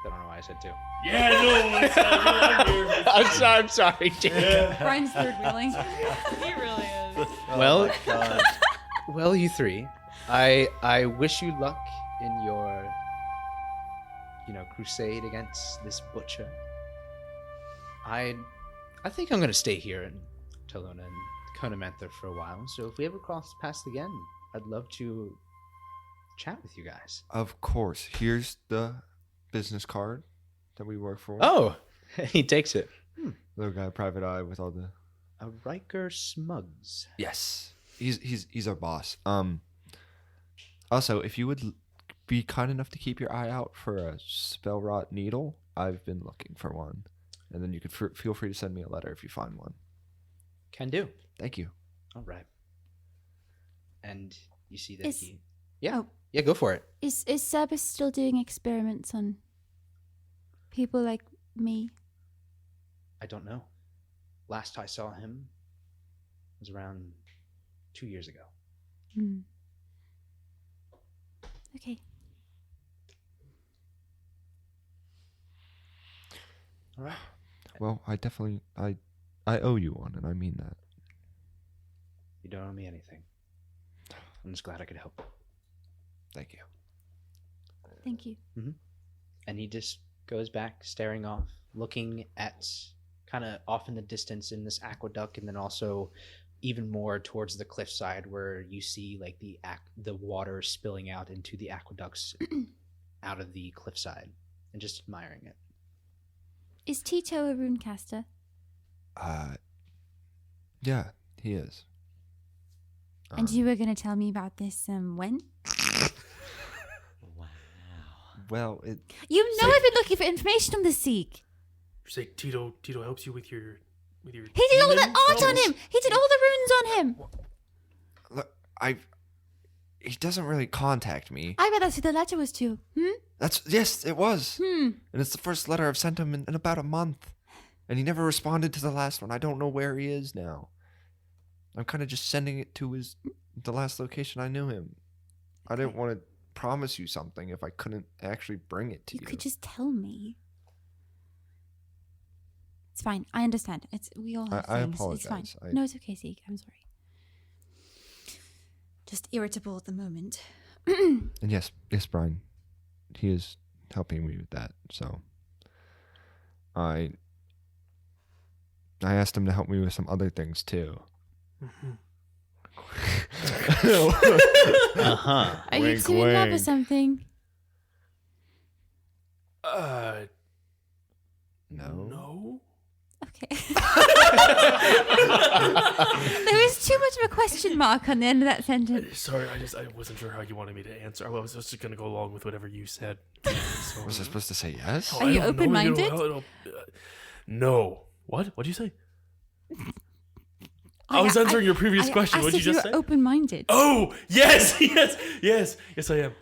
don't know why I said 2. Yeah, no, I'm sorry, Jacob. Brian's third wheeling. He really is. Well, well, you 3. I wish you luck in your, crusade against this butcher. I think I'm gonna stay here in Telona and Conamantha for a while. So if we ever cross paths again, I'd love to chat with you guys. Of course. Here's the business card that we work for. Oh, he takes it. Little guy, private eye with all the. A Riker Smugs. Yes, he's our boss. Also, if you would be kind enough to keep your eye out for a spell rot needle, I've been looking for one, and then you could feel free to send me a letter if you find one. Can do. Thank you. All right. And you see that Is- he. Yeah. Oh. Yeah, go for it. Is Sabas still doing experiments on people like me? I don't know. Last I saw him was around 2 years ago. Okay. All right. Well, I definitely I owe you one, and I mean that. You don't owe me anything. I'm just glad I could help. Thank you. Thank you. And he just goes back, staring off, looking at kind of off in the distance in this aqueduct, and then also even more towards the cliffside where you see like the water spilling out into the aqueducts out of the cliffside, and just admiring it. Is Tito a runecaster? Yeah, he is. And you were going to tell me about this when? Wow. Well, You know I've been looking for information on the Seek. Say Tito helps you with your. He did all that art on him. He did all the runes on him. look, he doesn't really contact me. I bet that's who the letter was to. Yes, it was. Hmm. And it's the first letter I've sent him in about a month. And he never responded to the last one. I don't know where he is now. I'm kind of just sending it to the last location I knew him. I didn't want to promise you something if I couldn't actually bring it to you. You could just tell me. It's fine. I understand. We all have I things. apologize. It's fine. No, it's okay, Zeke. I'm sorry. Just irritable at the moment. And yes, Brian. He is helping me with that. So I asked him to help me with some other things too. Are you two in love or something? No. Okay. There was too much of a question mark on the end of that sentence. Sorry, I wasn't sure how you wanted me to answer. I was just gonna go along with whatever you said. So, Was I supposed to say yes? Are you open-minded? No. What? What'd you say? I was answering your previous question. What did you just say? Open-minded. Oh, yes, yes, I am.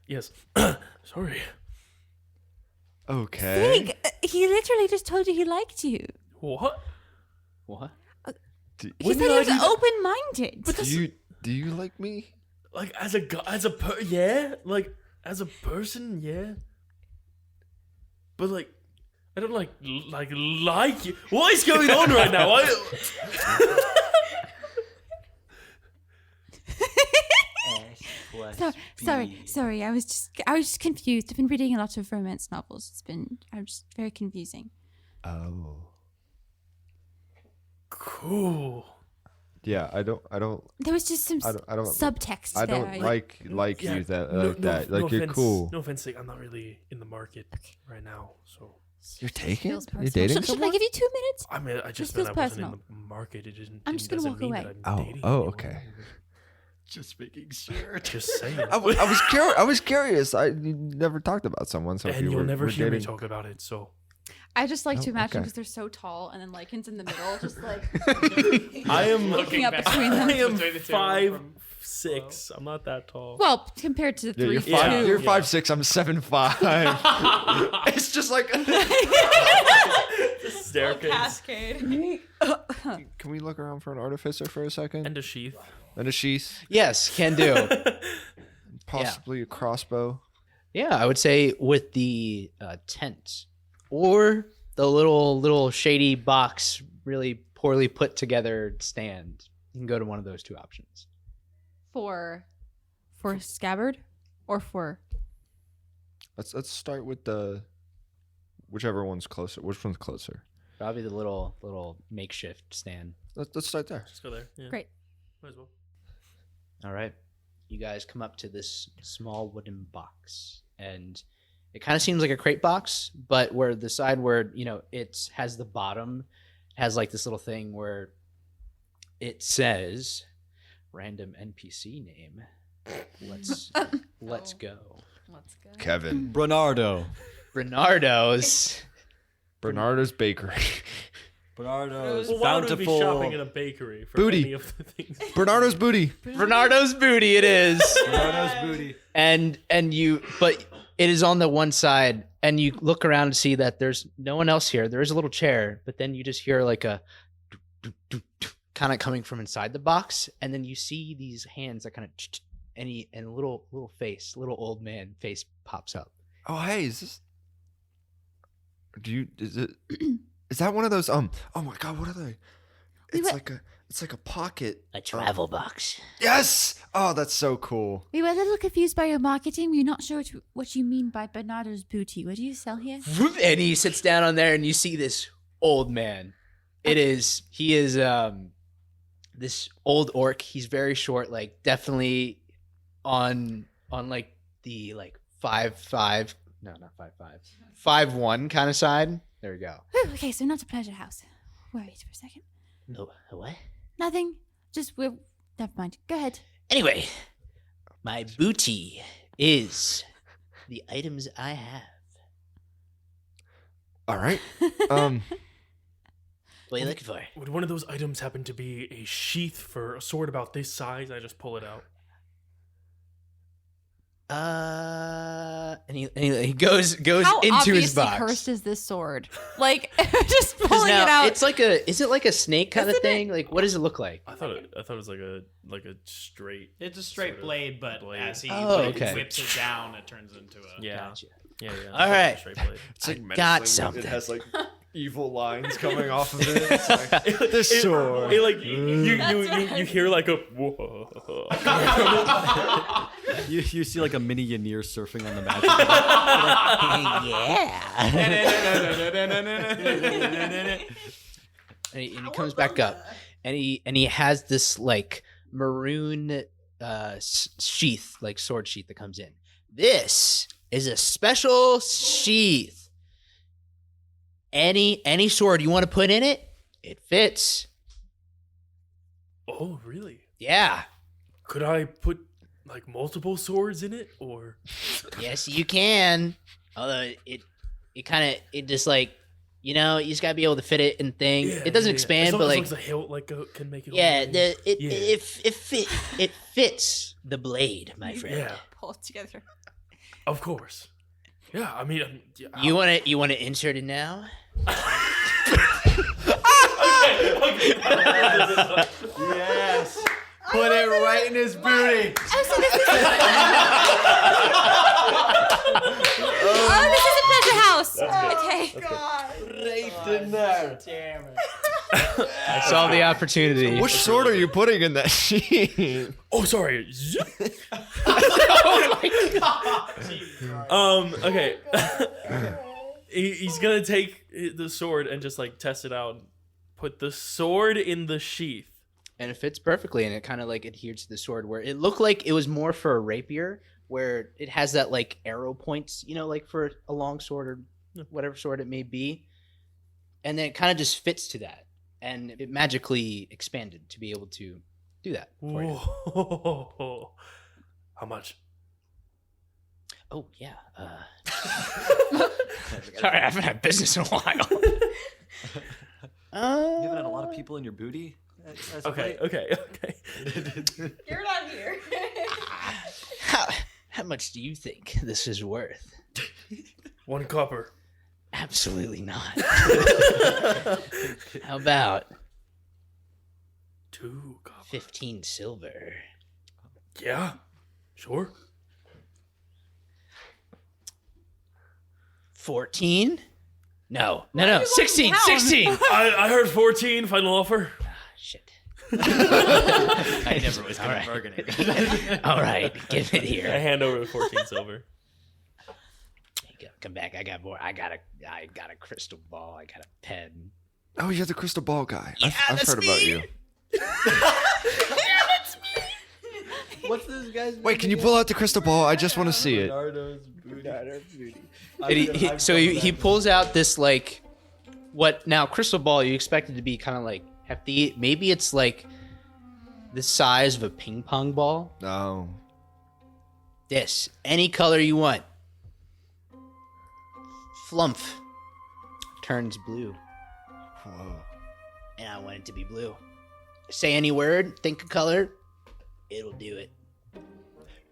Yes. Sorry. Okay. Zeke, he literally just told you he liked you. What? Do He said he was open-minded. But you like me? like as a person, yeah. But like, I don't like you. What is going on right now? Sorry. I was just confused. I've been reading a lot of romance novels. I'm just very confusing. Oh. Cool. Yeah, I don't. There was just some I don't subtext I there. don't like Yeah, you that no, that. no Like you're offense, cool. No offense, I'm not really in the market right now, so. You're taking? Feels You're personal. dating Should I someone? give you 2 minutes? I mean, I just This meant feels I wasn't personal. in the market. It doesn't. I'm just gonna doesn't walk mean away. that I'm Oh, dating oh, anyone. okay. Just making sure. Just saying. I was curious. I was curious. You never talked about someone, so if And you you'll were, never were hear me dating. talk about it. So I just like to Oh, imagine okay. because they're so tall and then Lycan's in the middle, just like I am looking up between them. I am 5'6". I'm not that tall. Well, compared to the Yeah, 3'2". you're Yeah. 5'6". I'm 7'5". It's just like. Staircase Cascade. Can we look around for an artificer for a second? and a sheath. And a sheath, Yes, can do. possibly a crossbow. Yeah, I would say with the tent or the little shady box, really poorly put together stand. You can go to one of those two options. For scabbard or for Let's start with the whichever one's closer. Which one's closer? Probably the little makeshift stand. Let's start there. Just go there. Yeah. Great. Might as well. All right. You guys come up to this small wooden box, and it kind of seems like a crate box, but where the side where, it has the bottom, has like this little thing where it says random NPC name. Let's go. Let's go. Kevin. Bernardo. Bernardo's. Bernardo's Bakery. Bernardo's Well, why would we be bountiful. shopping in a bakery for Booty. any of the things? Bernardo's Booty. Bernardo's booty it is. Bernardo's booty. But it is on the one side, and you look around and see that there's no one else here. There is a little chair, but then you just hear like a kind of coming from inside the box, and then you see these hands that kind of and a little old man face pops up. Oh, hey, is this? Is that one of those? Oh my God, what are they? It's like a pocket. A travel box. Yes. Oh, that's so cool. We were a little confused by your marketing. We're not sure what you mean by Bernardo's Booty. What do you sell here? And he sits down on there, and you see this old man. He is this old orc. He's very short, like definitely on like the 5'5", no, not 5'5", 5'1" kind of side. There we go. Whew, okay, so not a pleasure house. Worried for a second. No, what? Nothing. Never mind. Go ahead. Anyway, my booty is the items I have. All right. What are you looking for? Would one of those items happen to be a sheath for a sword about this size? I just pull it out. And he goes How into his obviously box. cursed is this sword? Like, just pulling Now, it out. It's like is it like a snake kind of thing? Like, what does it look like? I thought it was like a straight. It's a straight sort of blade, but as he okay. whips it down, it turns into a. Yeah. Gotcha. Yeah. All right. Straight blade. It's like got menacing. something. It has like evil lines coming off of it. It's like, this sword. You hear like a whoa. You see like a mini Ynir surfing on the magic. Yeah. and he comes back up, and he has this like maroon sheath, like sword sheath that comes in. This is a special sheath. Any sword you want to put in it, it fits. Oh, really? Yeah. Could I put like multiple swords in it, or? Yes, you can. Although it just like, you just gotta be able to fit it in thing. Yeah, it doesn't expand, as but long like as the hilt can make it. yeah, all it fits the blade, my friend. Yeah, Pull it together. of course. Yeah, I mean, yeah, You want to insert it now? Yes. Put it right in his booty. Oh, this is a pleasure house. Okay. Right in there. Damn it. I saw the opportunity. Which sword are you putting in that sheath? Oh, sorry. Okay. He's gonna take the sword and just like test it out. Put the sword in the sheath. And it fits perfectly, and it kind of like adheres to the sword, where it looked like it was more for a rapier, where it has that like arrow points, like for a long sword or whatever sword it may be. And then it kind of just fits to that. And it magically expanded to be able to do that for you. Whoa. How much? Oh, yeah. Sorry, I haven't had business in a while. You haven't had a lot of people in your booty? Okay. You're not here. How much do you think this is worth? 1 copper. Absolutely not. How about 2 copper. 15 silver? Yeah, sure. 14? No. 16. down? 16. I heard 14. Final offer. Shit. I never was good at bargaining. All right, give it I here. hand over the 14 silver. There you go. Come back. I got more. I got a crystal ball. I got a pen. Oh, you're the crystal ball guy. Yeah, I've that's heard about me. you. What's this guy's name? Wait, can you pull out the crystal ball? I just want to see it. Bernardo's booty. And he pulls out this like, what now? Crystal ball. You expect it to be kind of like hefty. Maybe it's like the size of a ping pong ball. No. This, any color you want. Flumph turns blue, Whoa. and I want it to be blue. Say any word, think a color, it'll do it.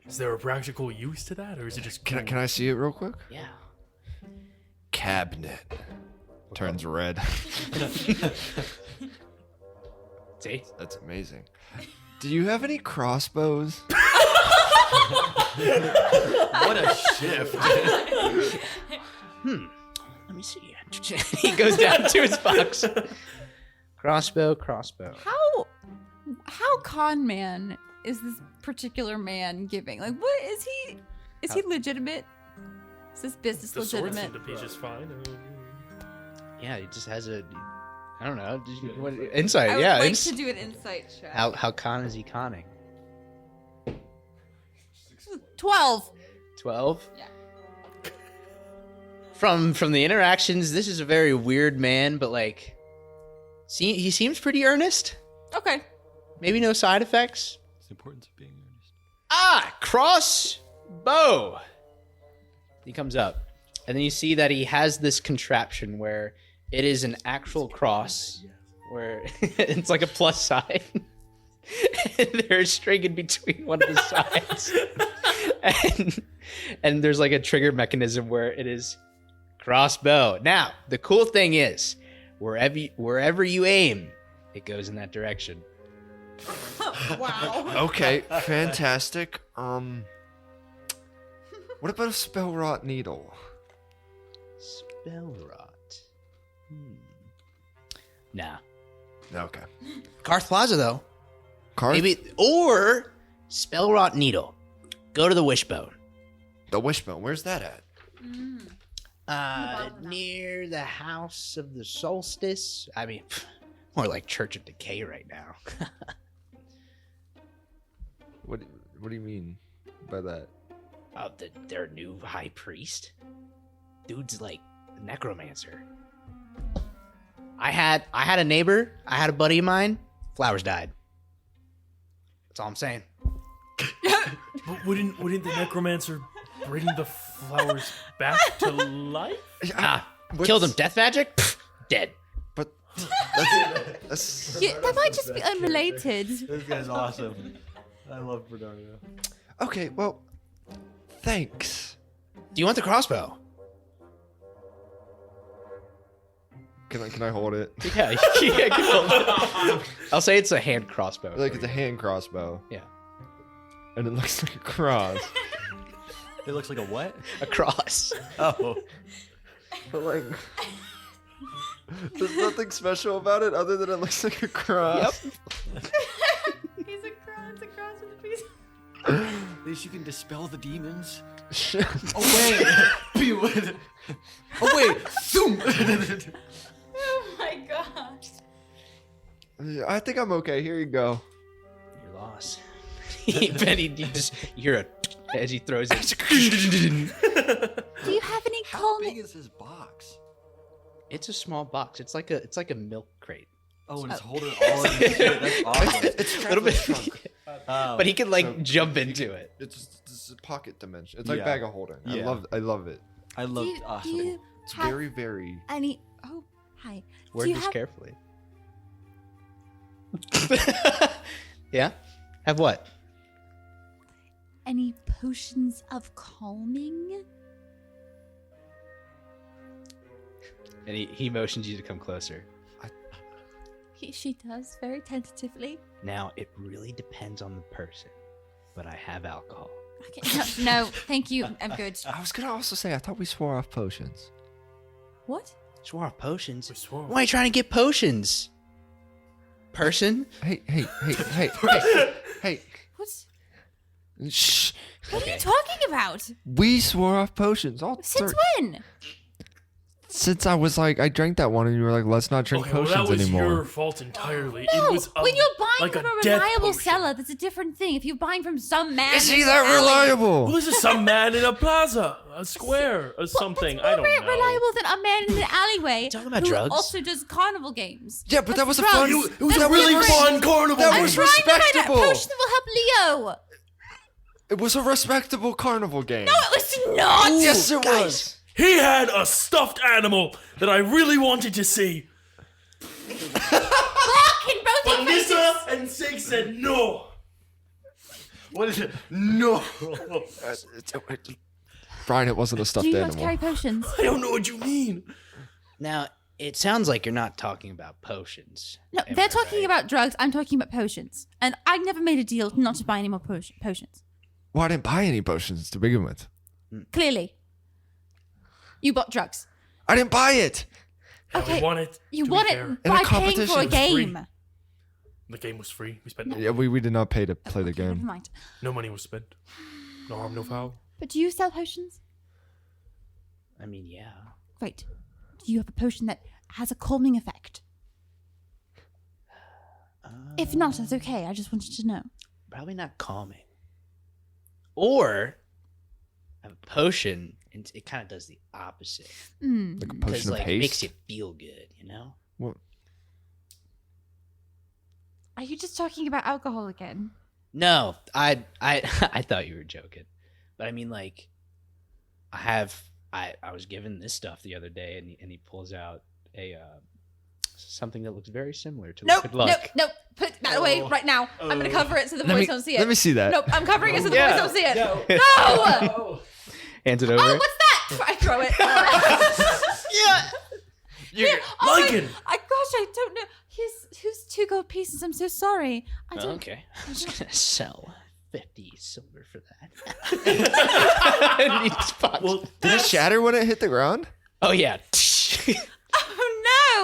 Is there a practical use to that, or is it just? Can I see it real quick? Yeah. Cabinet. Turns red. See? That's amazing. Do you have any crossbows? What a shift. Let me see. He goes down to his box. Crossbow. How con man is this particular man giving? Like, what is he? Is he legitimate? Is this business The sword legitimate? seemed to be just fine. Yeah, he just has a. I don't know. Insight. I would yeah. like to do an insight check. How con is he conning? 12. 12. Yeah. From the interactions, this is a very weird man, but like, he seems pretty earnest. Okay. Maybe no side effects. It's the importance of being earnest. Crossbow. He comes up, and then you see that he has this contraption where it is an actual cross, where it's like a plus sign, and there's string in between one of the sides, and there's like a trigger mechanism where it is crossbow. Now, the cool thing is, wherever you aim, it goes in that direction. Wow. Okay, fantastic. What about a spell rot needle? Spell rot. Nah. Okay. Karth Plaza though. Karth? Maybe or spell rot needle. Go to the wishbone. The wishbone. Where's that at? Near the House of the Solstice. I mean, more like Church of Decay right now. What do you mean by that? Their new high priest. Dude's like a necromancer. I had a neighbor. I had a buddy of mine. Flowers died. That's all I'm saying. But wouldn't the necromancer bring the flowers back to life? Killed him. Death magic. Pfft, dead. But that's Yeah, that might just be unrelated. This guy's awesome. I love Bernardo. okay. Well, thanks. Do you want the crossbow? Can I hold it? Yeah, you can hold it. I'll say it's a hand crossbow. Like it's a hand crossbow. Yeah. And it looks like a cross. It looks like a what? A cross. Oh. But like, there's nothing special about it other than it looks like a cross. He's a cross with a piece. At least you can dispel the demons. Oh wait. Zoom. Oh my gosh. I think I'm okay. Here you go. You're lost. Benny, you hear a as he throws it. Do you have any How big calming? is this box? It's a small box. It's like a milk crate. Oh, and it's holding all of this shit. That's awesome. It's A little bit. trunk. Oh. But he can like So jump into it. It's a pocket dimension. It's like Yeah. bag of holding. Yeah. I love it. I love Do awesome. you It's have very. any? Oh, hi. Word Do you this have carefully. Yeah? Have what? any potions of calming? And he motions you to come closer. She does very tentatively. Now, it really depends on the person, but I have alcohol. Okay, no, thank you. I'm good. I was gonna also say I thought we swore off potions. What? Swore off potions? We swore. Why are you trying to get potions? Person? Hey. What's? Shh. What are you talking about? We swore off potions. Since when? Since I was like, I drank that one, and you were like, let's not drink Okay, well, potions that was anymore. your fault entirely. No, it was when you're buying like from a death reliable potion. seller, that's a different thing. If you're buying from some man, Is he in that the alley- reliable? Well, this is some man in a plaza, a square, or something. That's I don't more know. reliable than a man in an alleyway talking about who drugs? also does carnival games. Yeah, but that was a That's fun. drugs. It was That's a really different. fun carnival. That I'm was trying to find a respectable. potion that will help Leo. It was a respectable carnival game. No, it was not. Yes, it was. He had a stuffed animal that I really wanted to see. Fucking both But your Nissa faces. and Sig said no. What is it? No. Brian, it wasn't a stuffed Do you want to animal. carry potions? I don't know what you mean. Now, it sounds like you're not talking about potions. No, Am they're I talking right? about drugs. I'm talking about potions. And I never made a deal not to buy any more potions. Well, I didn't buy any potions to begin with. Clearly. You bought drugs. I didn't buy it. Yeah, Okay, we won it. You to won be it fair. In a by paying for competition, a it was free. game. The game was free. We spent Yeah, we did not pay to play the Okay, never game. mind. no money was spent. No harm, no foul. But do you sell potions? I mean, yeah. Right. Do you have a potion that has a calming effect? If not, that's okay. I just wanted to know. Probably not calming. Or I have a potion, and it kind of does the opposite. Like a Because potion of like haste. makes you feel good, you know? What? Are you just talking about alcohol again? No, I thought you were joking, but I mean, like, I was given this stuff the other day, and he pulls out a something that looks very similar to Nope, Wicked Luck. nope, nope. Put that away right now. I'm going to cover it so the boys don't see it. Let me see that. Nope, I'm covering it so the Yeah. boys don't see it. No. No! Hands it over. Oh, what's that? I throw it. Yeah. Here, Lycan! gosh, I don't know. Here's 2 gold pieces. I'm so sorry. I don't. Okay, I'm just gonna sell 50 silver for that. And he just pops. Well, Did it shatter when it hit the ground? Oh yeah. Oh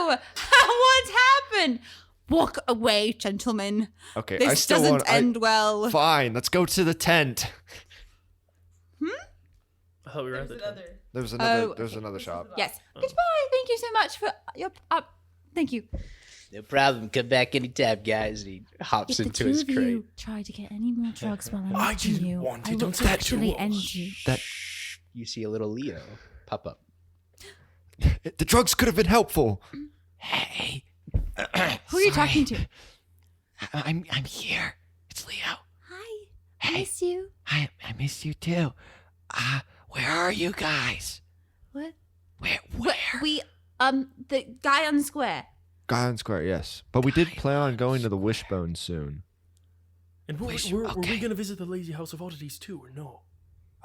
no! What happened? Walk away, gentlemen. Okay, I This still doesn't want. end well. Fine, let's go to the tent. I thought we were at the tent. There's another. Oh, there's okay. another shop. Yes. Goodbye. Thank you so much for your. Thank you. No problem. Come back anytime, guys. And he hops If the into two his of crate. you try to get any more drugs while I'm I watching just you, wanted I will to touch actually yours. end you. That You see a little Leo pop up. the drugs could have been helpful. Hey, Who are you talking to? I'm here. It's Leo. Hi. I miss you. I miss you too. Where are you guys? What? Where? We the guy on the square. Guy on Square, yes. But we did plan on going to the Wishbone soon. And were we going to visit the Lazy House of Oddities too, or no?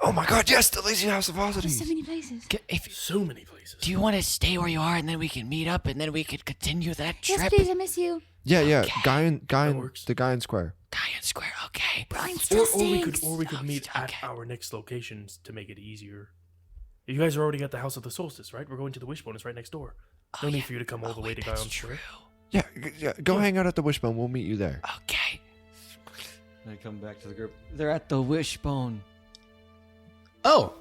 Oh my God! Yes, the Lazy House of There's Oddities. so many places. So many places. Do you want to stay where you are and then we can meet up and then we could continue that trip? Yes, please. I miss you. Yeah. Okay. That works. The Guy on Square. Guy and Square, okay. Brian still stinks. Or we could meet at our next locations to make it easier. You guys are already at the House of the Solstice, right? We're going to the Wishbone. It's right next door. No need for you to come all the way to Guy on Square. Yeah. Go hang out at the Wishbone. We'll meet you there. Okay. I come back to the group. They're at the Wishbone. Oh,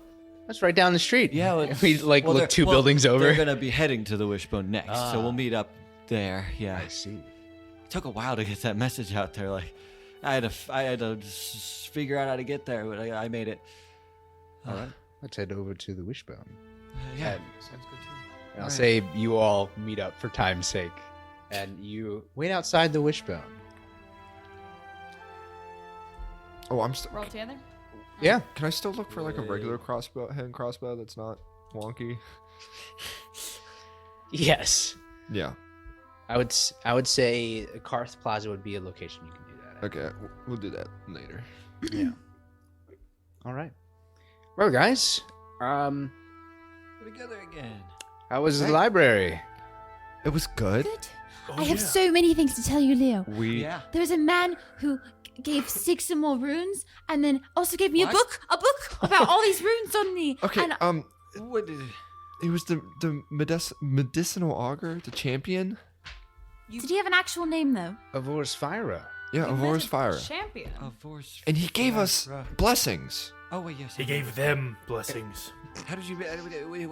that's right down the street. Yeah, we like well, look they're- 2 well, buildings over. They're gonna be heading to the Wishbone next, so we'll meet up there. Yeah, I see. It took a while to get that message out there. Like, I had to just figure out how to get there, but I made it. All right, let's head over to the Wishbone. Yeah, And- sounds good too. And I'll All right. say you all meet up for time's sake, and you wait outside the Wishbone. Oh, I'm still. We're all together? Yeah. Can I still look for like a regular hand crossbow that's not wonky? Yes. Yeah. I would say Karth Plaza would be a location you can do that. Okay, we'll do that later. Yeah. All right. Well, guys, We're together again. how was the Hey. library? It was good. Good. Oh, I have yeah. so many things to tell you, Leo. Yeah. There was a man who gave 6 or more runes, and then also gave me a book about all these runes on me. Okay. And What did? It was the medicinal augur, the champion. did he have an actual name though? Avors Fyra. Yeah, Auror's Fire. Champion. And he gave us blessings. Oh wait, yes. He gave them blessings. How did you? He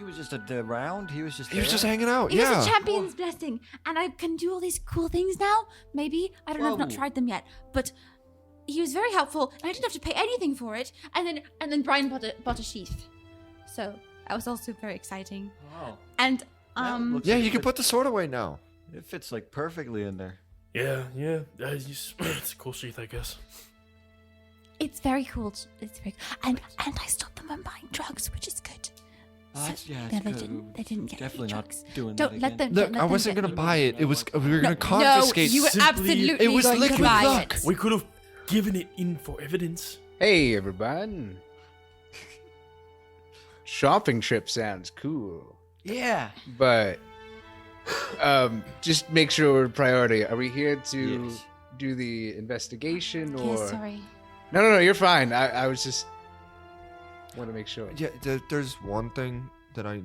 was just around. He was just. He was there? just hanging out. It Yeah. was a champion's blessing, and I can do all these cool things now. Maybe I don't know. I've not Whoa. tried them yet, but he was very helpful, and I didn't have to pay anything for it. And then Brian bought a sheath, so that was also very exciting. Wow. And looks Yeah, like you it can fits- put the sword away now. It fits like perfectly in there. Yeah. It's a cool sheath, I guess. it's very cool. It's very and I stopped them from buying drugs, which is good. Oh, that's, yeah, no, that's they good. didn't get Definitely any not drugs. doing Don't that let again. them. Look, don't let I them wasn't get gonna any- buy it. It was we were gonna confiscate. No, you were Simply- absolutely It was going liquid to buy luck. it. We could have given it in for evidence. Hey, everybody. Shopping trip sounds cool, Yeah. but just make sure we're priority. Are we here to Yes. do the investigation or? Yeah, sorry. No, you're fine. I was just want to make sure. Yeah, there's one thing that I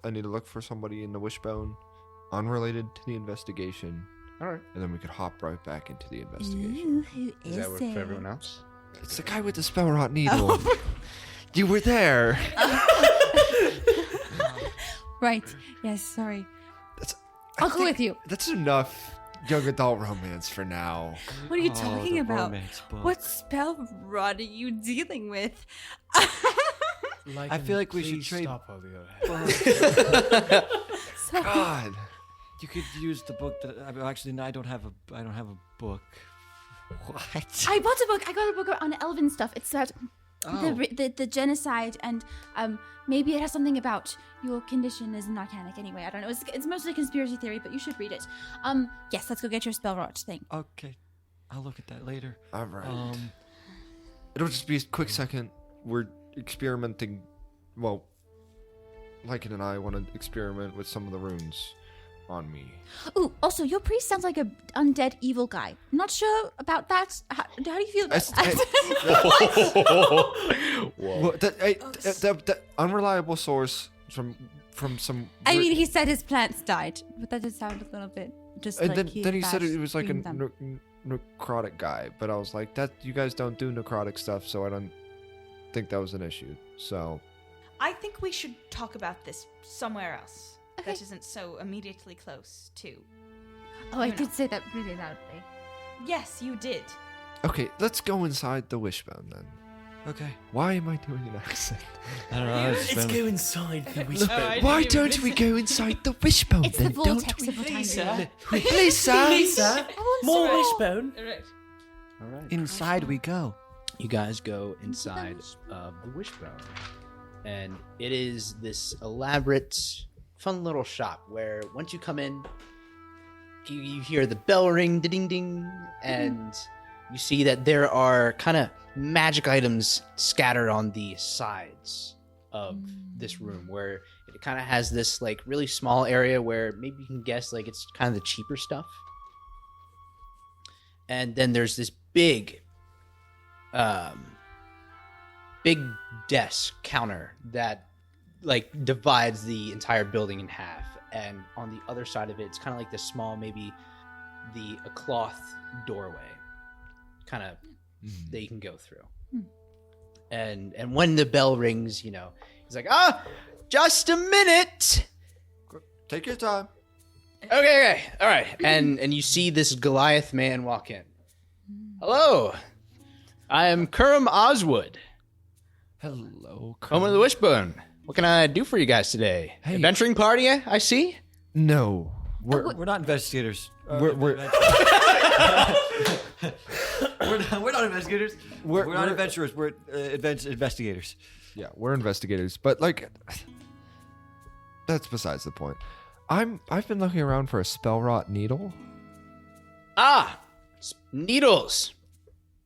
I need to look for somebody in the Wishbone, unrelated to the investigation. All right. And then we could hop right back into the investigation. Ooh, who Does that work for everyone else? It's the guy with the spell rot needle. You were there. Right. Yes. Sorry. I I'll go think with you. That's enough young adult romance for now. What are you talking the about? romance book. What spell rot are you dealing with? Like I feel like we should please trade Stop all the other Sorry. God. You could use the book that actually no, I don't have a book. What? I bought a book. I got a book on elven stuff. It's about Oh. the genocide, and maybe it has something about your condition is arcanic. Anyway, I don't know. It's mostly conspiracy theory, but you should read it. Yes, let's go get your spell rot thing. Okay, I'll look at that later. All right. It'll just be a quick second. We're experimenting. Well, Lycan and I want to experiment with some of the runes on me. Ooh, also, your priest sounds like a undead evil guy. I'm not sure about that. How do you feel about that? Well, the unreliable source from some. I mean, he said his plants died, but that did sound a little bit just And like then he said bashed it was like a green thumb. necrotic guy, but I was like, that you guys don't do necrotic stuff, so I don't think that was an issue. So I think we should talk about this somewhere else. Okay. That isn't so immediately close to. Oh, I did say that really loudly. Yes, you did. okay, let's go inside the Wishbone then. Okay. Why am I doing an accent? I don't know. Let's go inside the Wishbone. Why don't we go inside the Wishbone It's then? the vortex of what I'm doing. Please, sir. Lisa, more Wishbone. All right. Inside we go. You guys go inside of the Wishbone, and it is this elaborate, fun little shop where once you come in, you hear the bell ring, ding ding, and you see that there are kind of magic items scattered on the sides of this room, where it kind of has this like really small area where maybe you can guess like it's kind of the cheaper stuff, and then there's this big desk counter that like divides the entire building in half, and on the other side of it, it's kind of like this small, maybe a cloth doorway, kind of that you can go through. And when the bell rings, he's like, just a minute. Take your time. Okay, all right. And you see this Goliath man walk in. Hello, I am Kurum Oswood, Hello. home of the Wishbone. What can I do for you guys today? Hey. Adventuring party, I see. No, We're not investigators. We're we're not investigators. We're not adventurers. We're investigators. yeah, we're investigators, but like, that's besides the point. I've been looking around for a spell rot needle. Needles.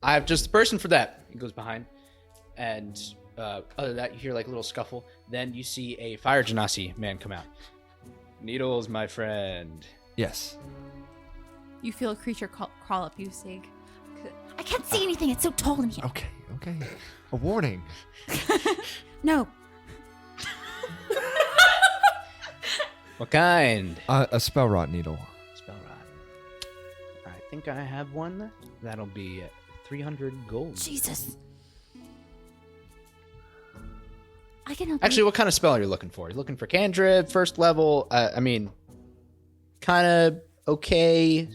I have just the person for that. He goes behind, and other than that, you hear like a little scuffle. Then you see a fire genasi man come out. Needles, my friend. Yes. You feel a creature crawl up you, Sig. I can't see anything. It's so tall in here. Okay. A warning. No. What kind? A spell rot needle. Spell rot. I think I have one. That'll be 300 gold. Jesus. I can help Actually, you. what kind of spell are you looking for? You looking for cantrip, first level? Kind of okay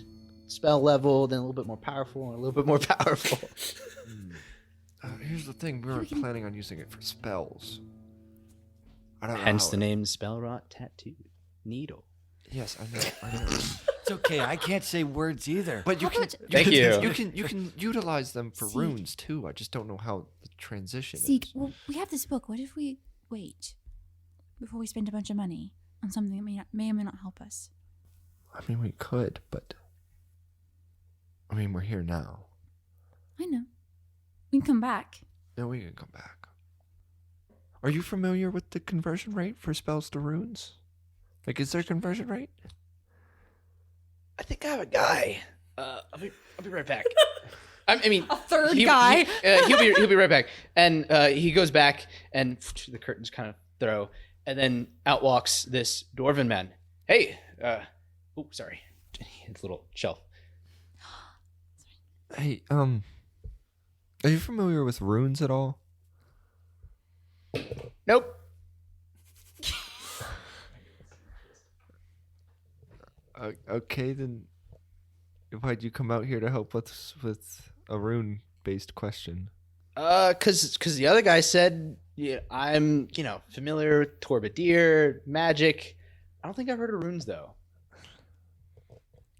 spell level, then a little bit more powerful, and a little bit more powerful. Here's the thing. We weren't planning on using it for spells. I don't know. Hence how the name Spell Rot Tattoo. Needle. Yes, I know. It's okay. I can't say words either. But you How can. about- Thank you. You can utilize them for Seek. runes too. I just don't know how the transition Sig, is. well, we have this book. What if we wait before we spend a bunch of money on something that may or may not help us? I mean, we could, but we're here now. I know. We can come back. No, we can come back. Are you familiar with the conversion rate for spells to runes? Like, is there a conversion rate? I think I have a guy. I'll be right back. I mean, A third he- guy. he'll be right back. And he goes back, and the curtains kind of throw, And then out walks this dwarven man. Hey, sorry. His little shelf. Hey, are you familiar with runes at all? Nope. Okay, then why'd you come out here to help us with a rune-based question? Cause the other guy said, yeah, I'm, familiar with Torbadir, magic. I don't think I've heard of runes, though.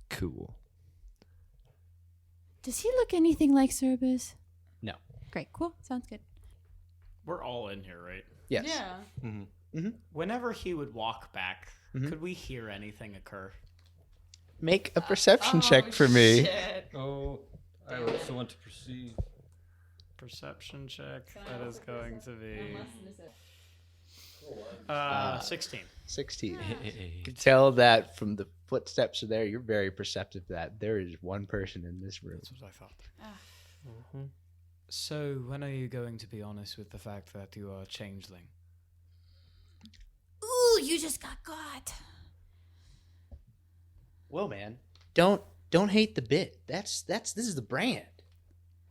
Cool. Does he look anything like Cerberus? No. Great, cool, sounds good. We're all in here, right? Yes. Yeah. Whenever he would walk back, Mhm. could we hear anything occur? Make a perception check for me. Shit. Oh, I also want to perceive. Perception check. That is going to be 16. 16. You can tell that from the footsteps there, you're very perceptive that there is one person in this room. That's what I thought. So, when are you going to be honest with the fact that you are a changeling? Ooh, you just got caught. Whoa, man. Don't hate the bit. This is the brand.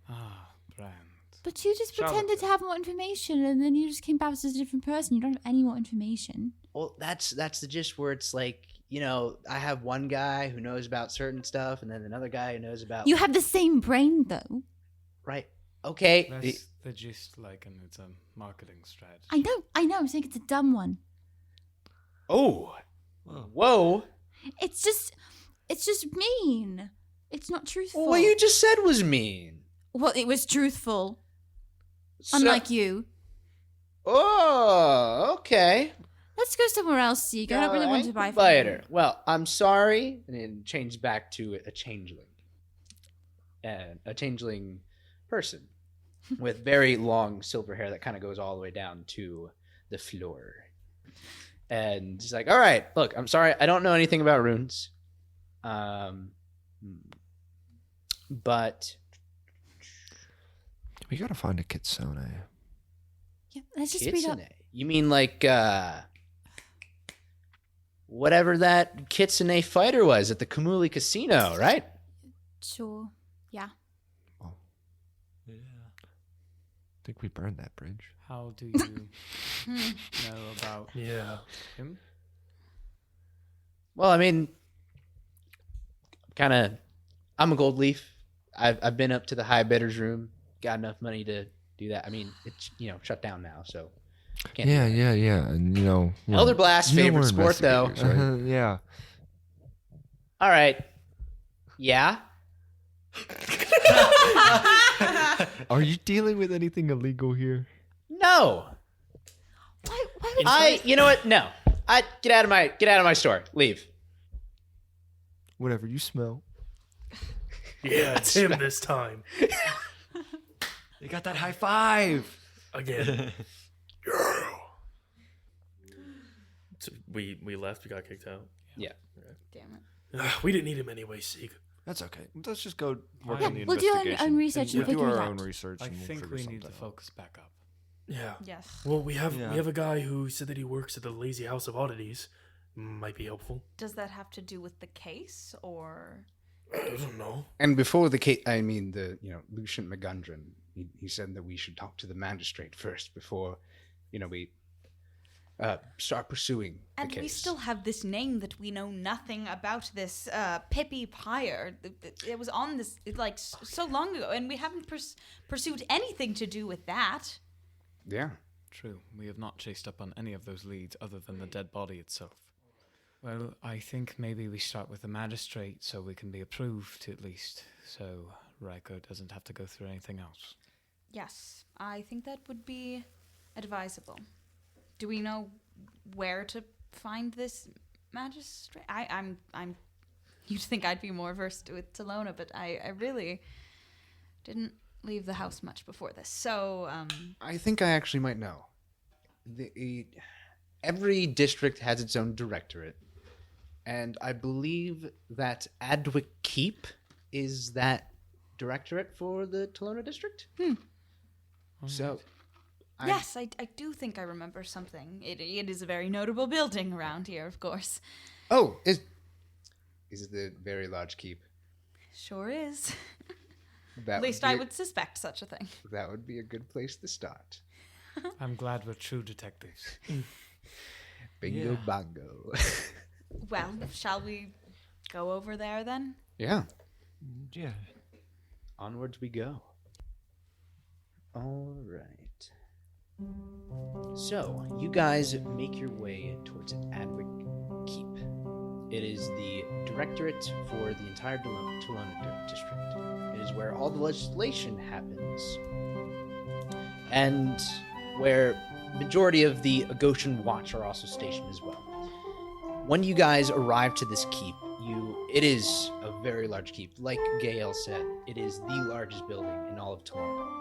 Ah, brand. But you just pretended to have more information, and then you just came back as a different person. You don't have any more information. Well, that's the gist where it's like, I have one guy who knows about certain stuff, and then another guy who knows about... You have the same brain, though. Right. Okay. That's the gist, and it's a marketing strategy. I know. I'm saying it's a dumb one. Oh. Whoa. It's just mean. It's not truthful. Well, what you just said was mean. Well, it was truthful. So- Unlike you. Oh, okay. Let's go somewhere else, Sieg. I don't really want to buy from Later. Well, I'm sorry. And then change back to a changeling. And a changeling person with very long silver hair that kind of goes all the way down to the floor. And he's like, all right, look, I'm sorry. I don't know anything about runes. But We gotta find a kitsune. Yeah, let's just read up. kitsune. You mean like whatever that kitsune fighter was at the Kamuli Casino, right? Sure. Yeah. Yeah. I think we burned that bridge. How do you know about him? Well, I mean, I'm a gold leaf. I've been up to the high bidder's room, got enough money to do that. I mean, it's shut down now, so can't do that. Yeah, and Elder Blast's favorite we're sport, though. investigators, right? Yeah. All right. Yeah. Are you dealing with anything illegal here? No. Why would You know what? No. Get out of my store. Leave. Whatever you smell. Yeah, it's him this time. You got that high five Again. So we left, we got kicked out. Yeah. Damn it. We didn't need him anyway, Sieg. That's okay. Let's just go work Yeah, on the we'll do our investigation. own research and we'll do figure it our out. own research. I and we'll think figure we need to something out. focus back up. Yeah. Yes. Well, we have Yeah. a guy who said that he works at the Lazy House of Oddities. Might be helpful. Does that have to do with the case, or? I don't know. And before the case, I mean, Lucian McGundren, he said that we should talk to the magistrate first before, we start pursuing the And case. we still have this name that we know nothing about. This Pippi Pyre. It was on this so long ago, and we haven't pursued anything to do with that. Yeah. True. We have not chased up on any of those leads other than the dead body itself. Well, I think maybe we start with the magistrate so we can be approved at least, so Raiko doesn't have to go through anything else. Yes, I think that would be advisable. Do we know where to find this magistrate? I'm. You'd think I'd be more versed with Telona, but I really didn't leave the house much before this. So, I think I actually might know. Every district has its own directorate, and I believe that Adwick Keep is that directorate for the Telona district. So, Yes, I do think I remember something. It is a very notable building around here, of course. Oh, is it the very large keep? Sure is. That At least I would suspect such a thing. That would be a good place to start. I'm glad we're true detectives. Bingo bongo. Well, shall we go over there then? Yeah. Yeah. Onwards we go. All right. So, you guys make your way towards Adwick Keep. It is the directorate for the entire Telona district. It is where all the legislation happens, and where majority of the Goshen Watch are also stationed as well. When you guys arrive to this keep, it is a very large keep. Like Gael said, it is the largest building in all of Telona.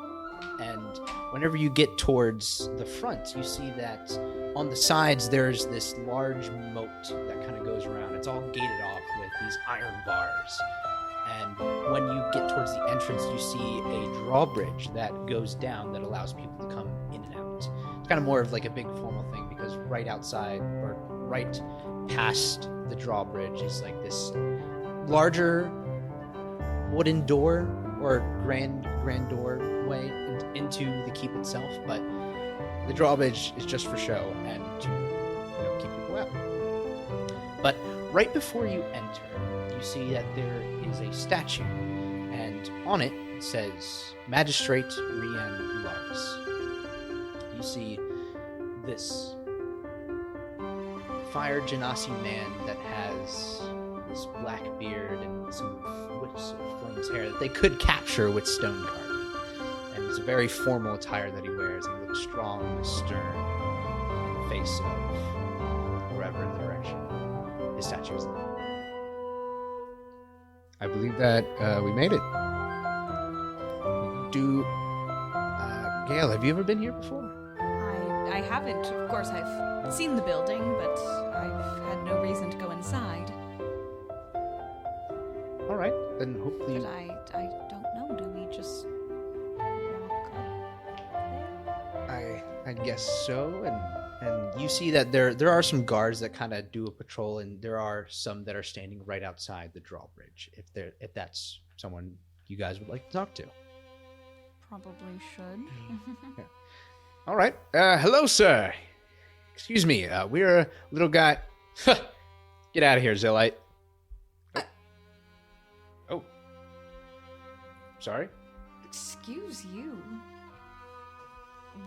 And whenever you get towards the front, you see that on the sides there's this large moat that kind of goes around. It's all gated off with these iron bars. And when you get towards the entrance, you see a drawbridge that goes down that allows people to come in and out. It's kind of more of like a big formal thing because right outside, or right past the drawbridge, is like this larger wooden door or grand doorway into the keep itself, but the drawbridge is just for show and to keep people out. But right before you enter, you see that there is a statue, and on it says Magistrate Rian Lars. You see this fire genasi man that has this black beard and some whips of flames hair that they could capture with stone carving. And it's a very formal attire that he wears, and he looks strong and stern in the face of wherever in the direction his statue is led. I believe that we made it. Gail, have you ever been here before? I haven't. Of course, I've seen the building, but I've had no reason to go inside. All right, then hopefully. But I don't know. Do we just walk up there? I guess so, And you see that there are some guards that kind of do a patrol, and there are some that are standing right outside the drawbridge. If that's someone you guys would like to talk to. Probably should. Yeah. All right. Hello, sir. Excuse me. We're a little guy. Get out of here, Zillite. Oh. Sorry. Excuse you.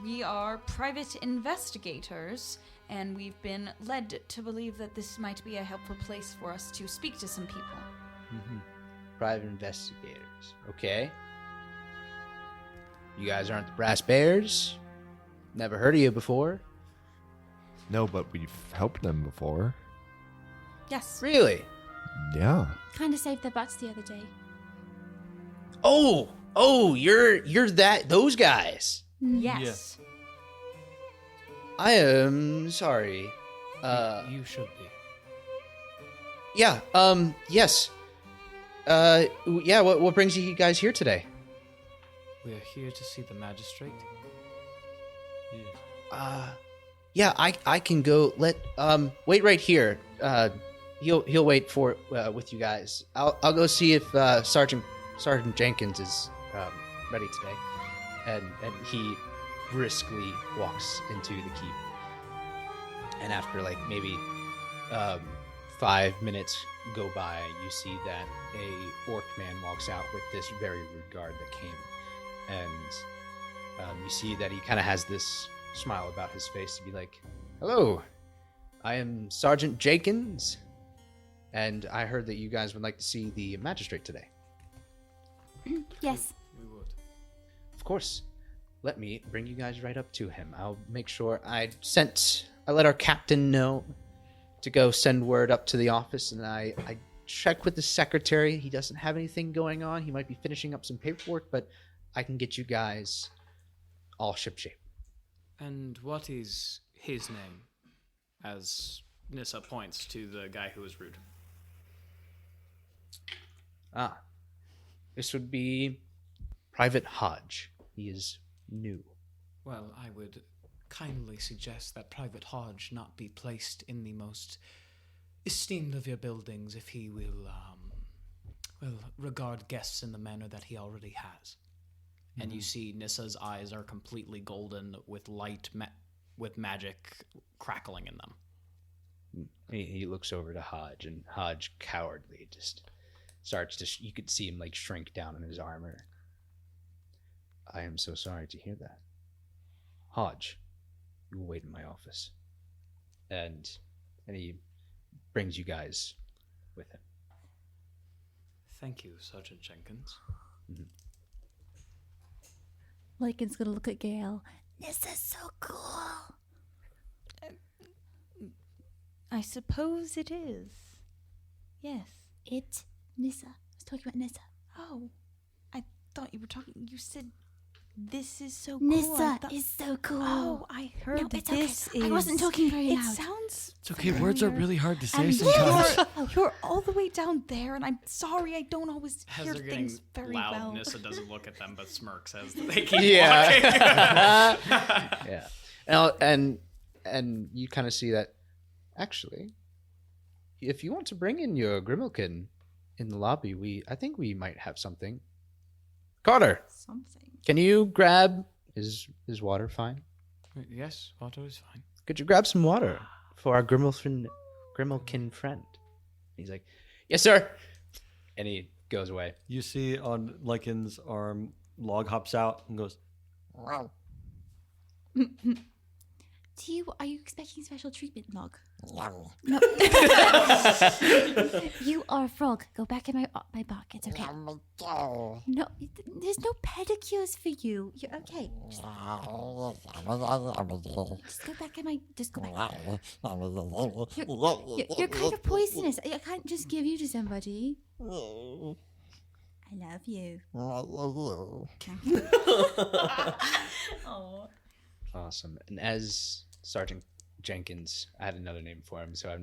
We are private investigators, and we've been led to believe that this might be a helpful place for us to speak to some people. Mm-hmm. Private investigators. Okay. You guys aren't the Brass Bears? Never heard of you before. No, but we've helped them before. Yes. Really? Yeah. Kind of saved their butts the other day. Oh, you're those guys. Yes. I am sorry. You should be. Yeah. Yes. Yeah. What brings you guys here today? We are here to see the magistrate. Yeah. I can go. Wait right here. He'll wait for with you guys. I'll go see if Sergeant Jenkins is ready today. And he briskly walks into the keep. And after maybe 5 minutes go by, you see that a orc man walks out with this very rude guard that came. And you see that he kind of has this smile about his face to be like, "Hello, I am Sergeant Jenkins, and I heard that you guys would like to see the magistrate today." Yes. We would. Of course. Let me bring you guys right up to him. I'll make sure I let our captain know to go send word up to the office, and I check with the secretary. He doesn't have anything going on. He might be finishing up some paperwork, but I can get you guys all shipshape. And what is his name? As Nissa points to the guy who was rude. This would be Private Hodge. He is new. Well, I would kindly suggest that Private Hodge not be placed in the most esteemed of your buildings if he will, regard guests in the manner that he already has. And you see Nissa's eyes are completely golden with light, with magic crackling in them. He looks over to Hodge, and Hodge cowardly just starts to. You could see him like shrink down in his armor. I am so sorry to hear that. Hodge, you will wait in my office, and he brings you guys with him. Thank you, Sergeant Jenkins. Mm-hmm. Lycan's gonna look at Gale. This is so cool. I suppose it is. Yes. It's Nissa. I was talking about Nissa. Oh, I thought you were talking. You said this is so Nissa cool. I thought, is so cool. Oh, I heard No, that it's okay. this is. I wasn't talking very It loud. sounds. It's okay. Words are really hard to say And sometimes. you're all the way down there, and I'm sorry I don't always As hear they're getting things very loud, well. Nissa doesn't look at them but smirks as they keep walking. Yeah. And you kind of see that. Actually, if you want to bring in your Grimalkin in the lobby, I think we might have something. Carter, Something. can you grab his water? Fine. Yes, water is fine. Could you grab some water for our Grimalkin friend? He's like, yes, sir. And he goes away. You see on Lycan's arm, Log hops out and goes, Are you expecting special treatment, Log? No. You are a frog. Go back in my bark. It's okay. No, there's no pedicures for you. You're okay. Just go back in my. Just go back. You're kind of poisonous. I can't just give you to somebody. I love you. Oh. Awesome. And as Sergeant Jenkins, I had another name for him, so I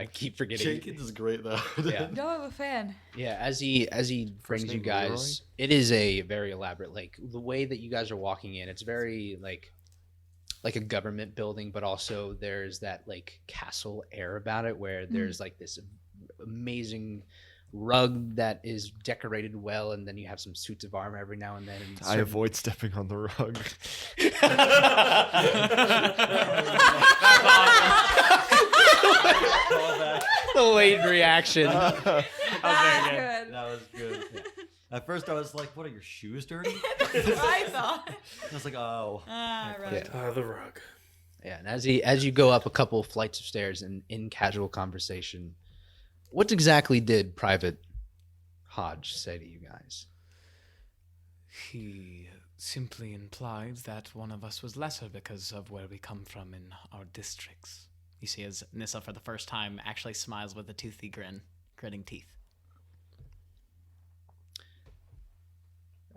keep forgetting. Jenkins is great though. Yeah. No, I'm a fan. Yeah, as he brings you name guys, it is a very elaborate, like the way that you guys are walking in, it's very like a government building, but also there's that like castle air about it where there's like this amazing rug that is decorated well, and then you have some suits of armor every now and then. And I avoid stepping on the rug. The late reaction. That's good. That was good. Yeah. At first, I was like, "What are your shoes dirty?" I thought. I was like, "Oh." Right. The rug. Yeah, and as you go up a couple flights of stairs and in casual conversation, what exactly did Private Hodge say to you guys? He simply implied that one of us was lesser because of where we come from in our districts. You see as Nissa for the first time actually smiles with a toothy grin, gritting teeth.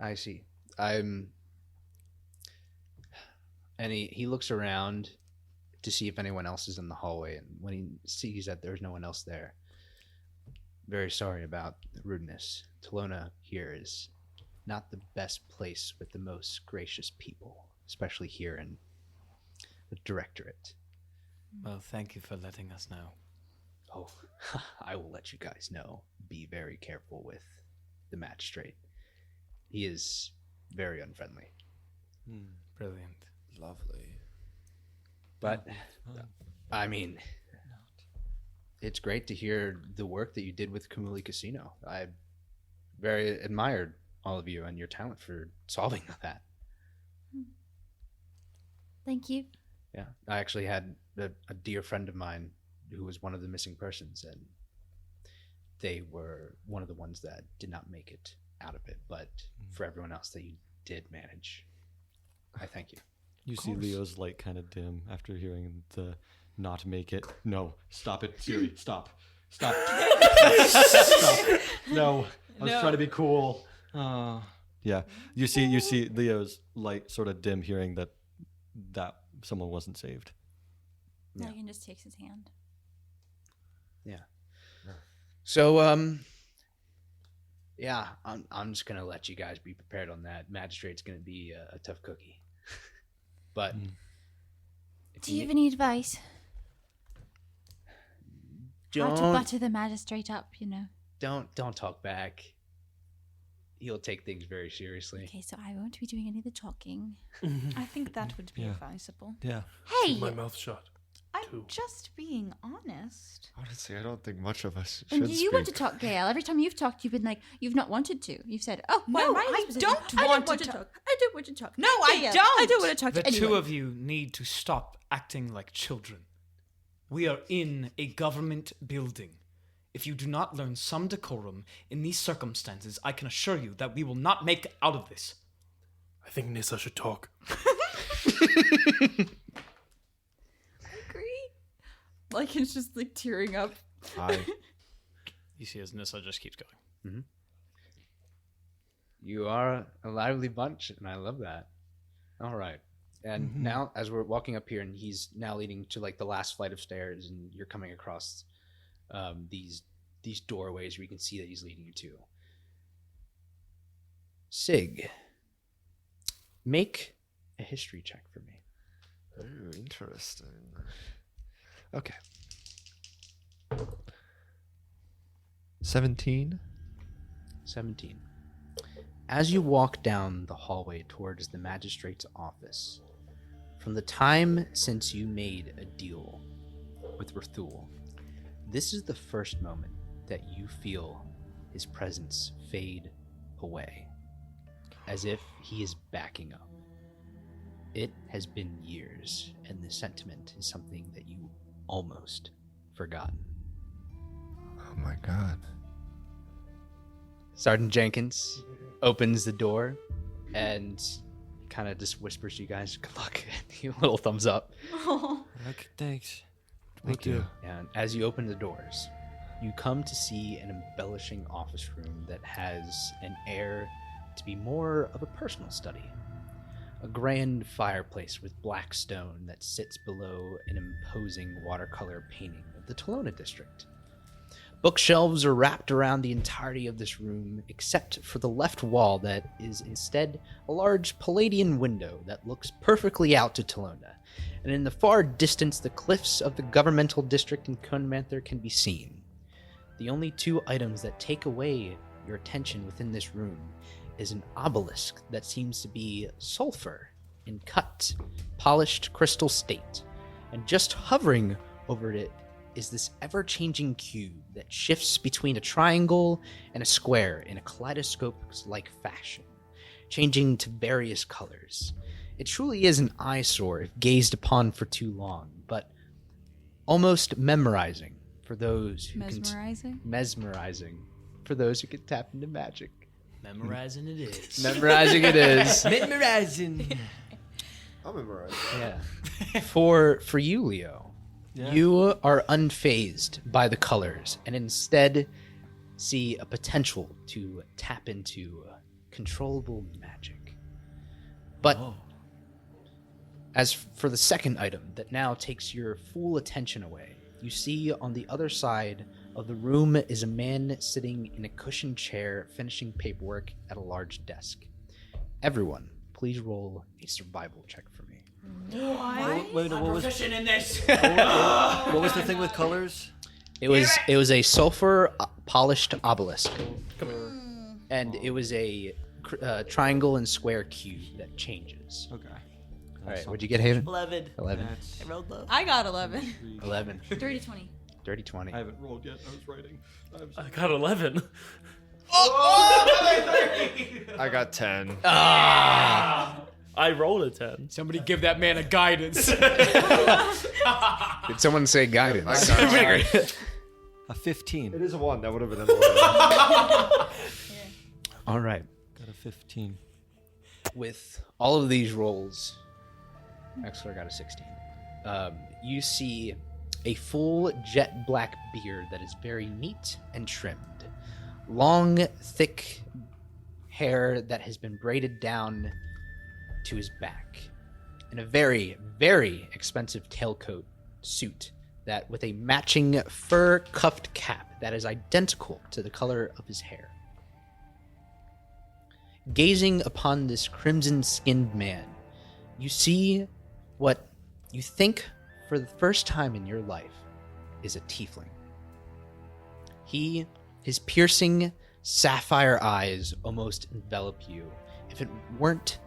I see. And he looks around to see if anyone else is in the hallway, and when he sees that there's no one else there, very sorry about the rudeness. Telona here is not the best place with the most gracious people, especially here in the directorate. Well, thank you for letting us know. Oh, I will let you guys know. Be very careful with the magistrate. He is very unfriendly. Brilliant. Lovely. But, I mean, it's great to hear the work that you did with Kamuli Casino. I very admired all of you and your talent for solving that. Thank you. Yeah, I actually had a dear friend of mine who was one of the missing persons, and they were one of the ones that did not make it out of it. But for everyone else that you did manage, I thank you. You see Leo's light kind of dim after hearing the not make it. No, stop it, Siri. Stop. Stop. Stop. No, I was trying to be cool. Yeah, you see Leo's light sort of dim hearing that someone wasn't saved. Yeah. Megan just takes his hand. Yeah. So, yeah, I'm just gonna let you guys be prepared on that. Magistrate's gonna be a tough cookie. But Do you have any advice? How to don't butter the magistrate up, you know. don't talk back. He'll take things very seriously. Okay, so I won't be doing any of the talking. I think that would be Yeah. advisable. Yeah. Hey! Keep my mouth shut. I'm Two. just being honest. Honestly, I don't think much of us And should you speak. want to talk, Gail. Every time you've talked, you've been like, you've not wanted to. You've said, oh, why No, am I in I this position? don't I want don't to want to talk. talk. I don't want to talk. No, I Gail, don't. I don't want to talk The to anyone. two of you need to stop acting like children. We are in a government building. If you do not learn some decorum in these circumstances, I can assure you that we will not make it out of this. I think Nissa should talk. Agree. Like, it's just like tearing up. You see as Nissa just keeps going. You are a lively bunch, and I love that. All right. And now, as we're walking up here, and he's now leading to like the last flight of stairs, and you're coming across these doorways where you can see that he's leading you to. Sig, make a history check for me. Ooh, interesting. Okay. 17. 17. As you walk down the hallway towards the magistrate's office, from the time since you made a deal with Rathul, this is the first moment that you feel his presence fade away, as if he is backing up. It has been years, and the sentiment is something that you almost forgotten. Oh my god. Sergeant Jenkins opens the door and kind of just whispers to you guys, good luck. You little thumbs up. Okay, thanks. Thank you. And as you open the doors, you come to see an embellishing office room that has an air to be more of a personal study. A grand fireplace with black stone that sits below an imposing watercolor painting of the Telona district. Bookshelves are wrapped around the entirety of this room, except for the left wall that is instead a large Palladian window that looks perfectly out to Telona, and in the far distance the cliffs of the governmental district in Conmanther can be seen. The only two items that take away your attention within this room is an obelisk that seems to be sulfur in cut, polished crystal state, and just hovering over it is this ever-changing cube that shifts between a triangle and a square in a kaleidoscope-like fashion, changing to various colors. It truly is an eyesore if gazed upon for too long, but almost memorizing for those who mesmerizing for those who can tap into magic. Memorizing it is. Memorizing it is. Memorizing. I'll memorize. Yeah. For you, Leo, you are unfazed by the colors and instead see a potential to tap into controllable magic. But as for the second item that now takes your full attention away, you see on the other side of the room is a man sitting in a cushioned chair finishing paperwork at a large desk. Everyone, please roll a survival check for me. Wait, what was in this. what was the thing with colors? It was a sulfur polished obelisk, and it was a triangle and square cube that changes. Okay. All right, what'd you get, Haven? 11. 11. I rolled low. I got 11. 11. Dirty 20. Dirty 20. I haven't rolled yet. I was writing. I got 11. I got 10. I rolled a 10. Somebody give that man a guidance. Did someone say guidance? A 15. It is a 1. That would have been an 11. All right. Got a 15. With all of these rolls, actually I got a 16. You see a full jet black beard that is very neat and trimmed. Long, thick hair that has been braided down to his back. And a very, very expensive tailcoat suit that with a matching fur cuffed cap that is identical to the color of his hair. Gazing upon this crimson-skinned man, you see what you think for the first time in your life is a tiefling. His piercing sapphire eyes almost envelop you. If it weren't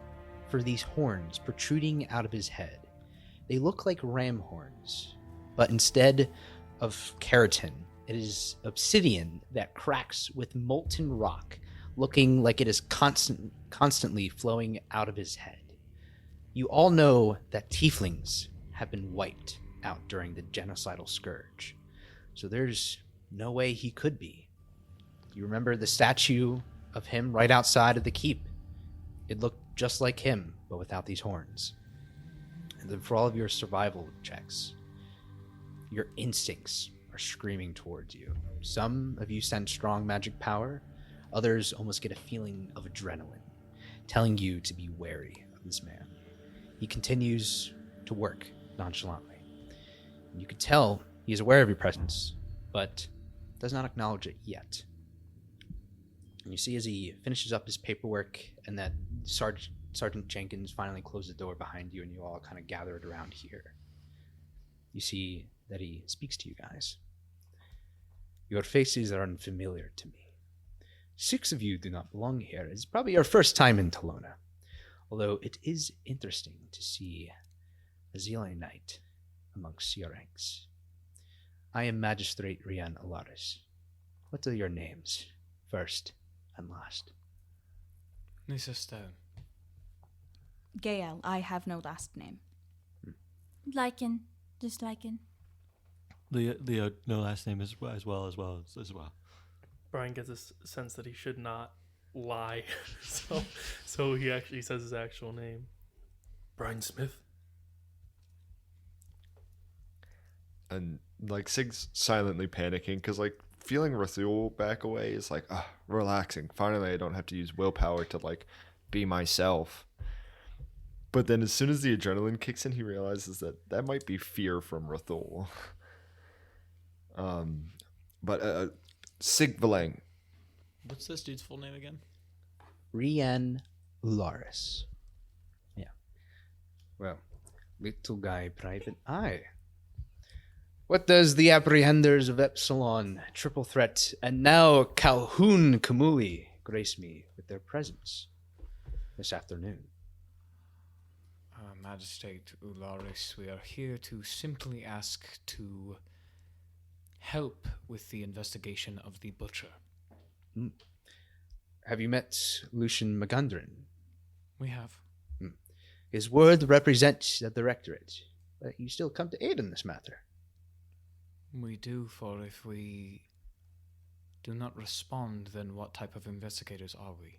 for these horns protruding out of his head, they look like ram horns, but instead of keratin, it is obsidian that cracks with molten rock, looking like it is constantly flowing out of his head. You all know that tieflings have been wiped out during the genocidal scourge, so there's no way he could be. You remember the statue of him right outside of the keep? It looked just like him, but without these horns. And then for all of your survival checks, your instincts are screaming towards you. Some of you sense strong magic power, others almost get a feeling of adrenaline, telling you to be wary of this man. He continues to work nonchalantly. And you can tell he is aware of your presence, but does not acknowledge it yet. And you see as he finishes up his paperwork and that Sergeant Jenkins finally closed the door behind you and you all kind of gathered around here. You see that he speaks to you guys. Your faces are unfamiliar to me. 6 of you do not belong here. It's probably your first time in Telona, although it is interesting to see a Zealand knight amongst your ranks. I am Magistrate Rian Alaris. What are your names, first and last? Nissa Stone. Gael, I have no last name. Lycan. Just Lycan. Leo, no last name as well. Brian gets a sense that he should not lie, so he actually says his actual name. Brian Smith. And like Sig's silently panicking because like feeling Rathul back away is like relaxing. Finally, I don't have to use willpower to like be myself. But then as soon as the adrenaline kicks in, he realizes that might be fear from Rathul. But Sig Valang. What's this dude's full name again? Rian Ularis. Yeah. Well, little guy, private eye. What does the apprehenders of Epsilon, Triple Threat, and now Calhoun Kamuli grace me with their presence this afternoon? Magistrate Ularis, we are here to simply ask to help with the investigation of the butcher. Have you met Lucian Magundrin? We have. His word represents the Directorate, but you still come to aid in this matter. We do, for if we do not respond, then what type of investigators are we?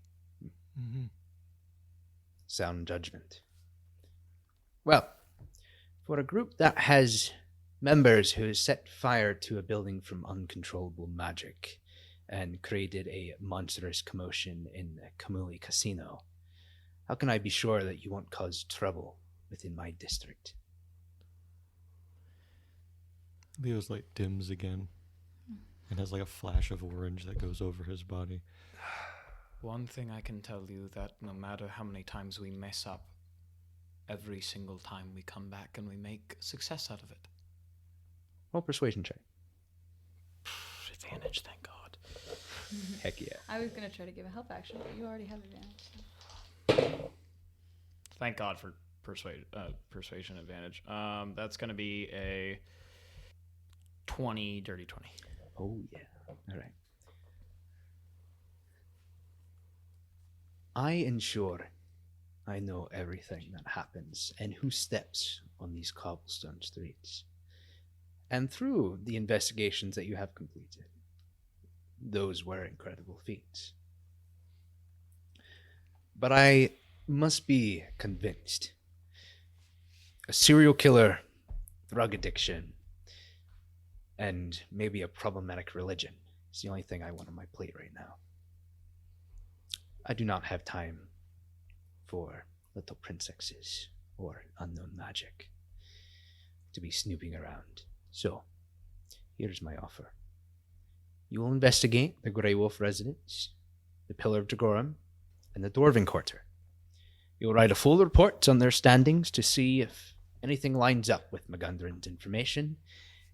Sound judgment. Well, for a group that has members who set fire to a building from uncontrollable magic and created a monstrous commotion in Kamuli Casino, how can I be sure that you won't cause trouble within my district? Leo's like dims again and has like a flash of orange that goes over his body. One thing I can tell you, that no matter how many times we mess up, every single time we come back and we make success out of it. Roll persuasion check. Advantage, thank God. Heck yeah. I was going to try to give a help action, but you already have advantage. So. Thank God for persuasion advantage. That's going to be a 20, dirty 20. Oh, yeah. All right. I ensure I know everything that happens and who steps on these cobblestone streets. And through the investigations that you have completed, those were incredible feats. But I must be convinced. A serial killer, drug addiction, and maybe a problematic religion is the only thing I want on my plate right now. I do not have time for little princesses or unknown magic to be snooping around. So, here's my offer. You will investigate the Graywolf residence, the Pillar of Dragorum, and the Dwarven Quarter. You will write a full report on their standings to see if anything lines up with Magundren's information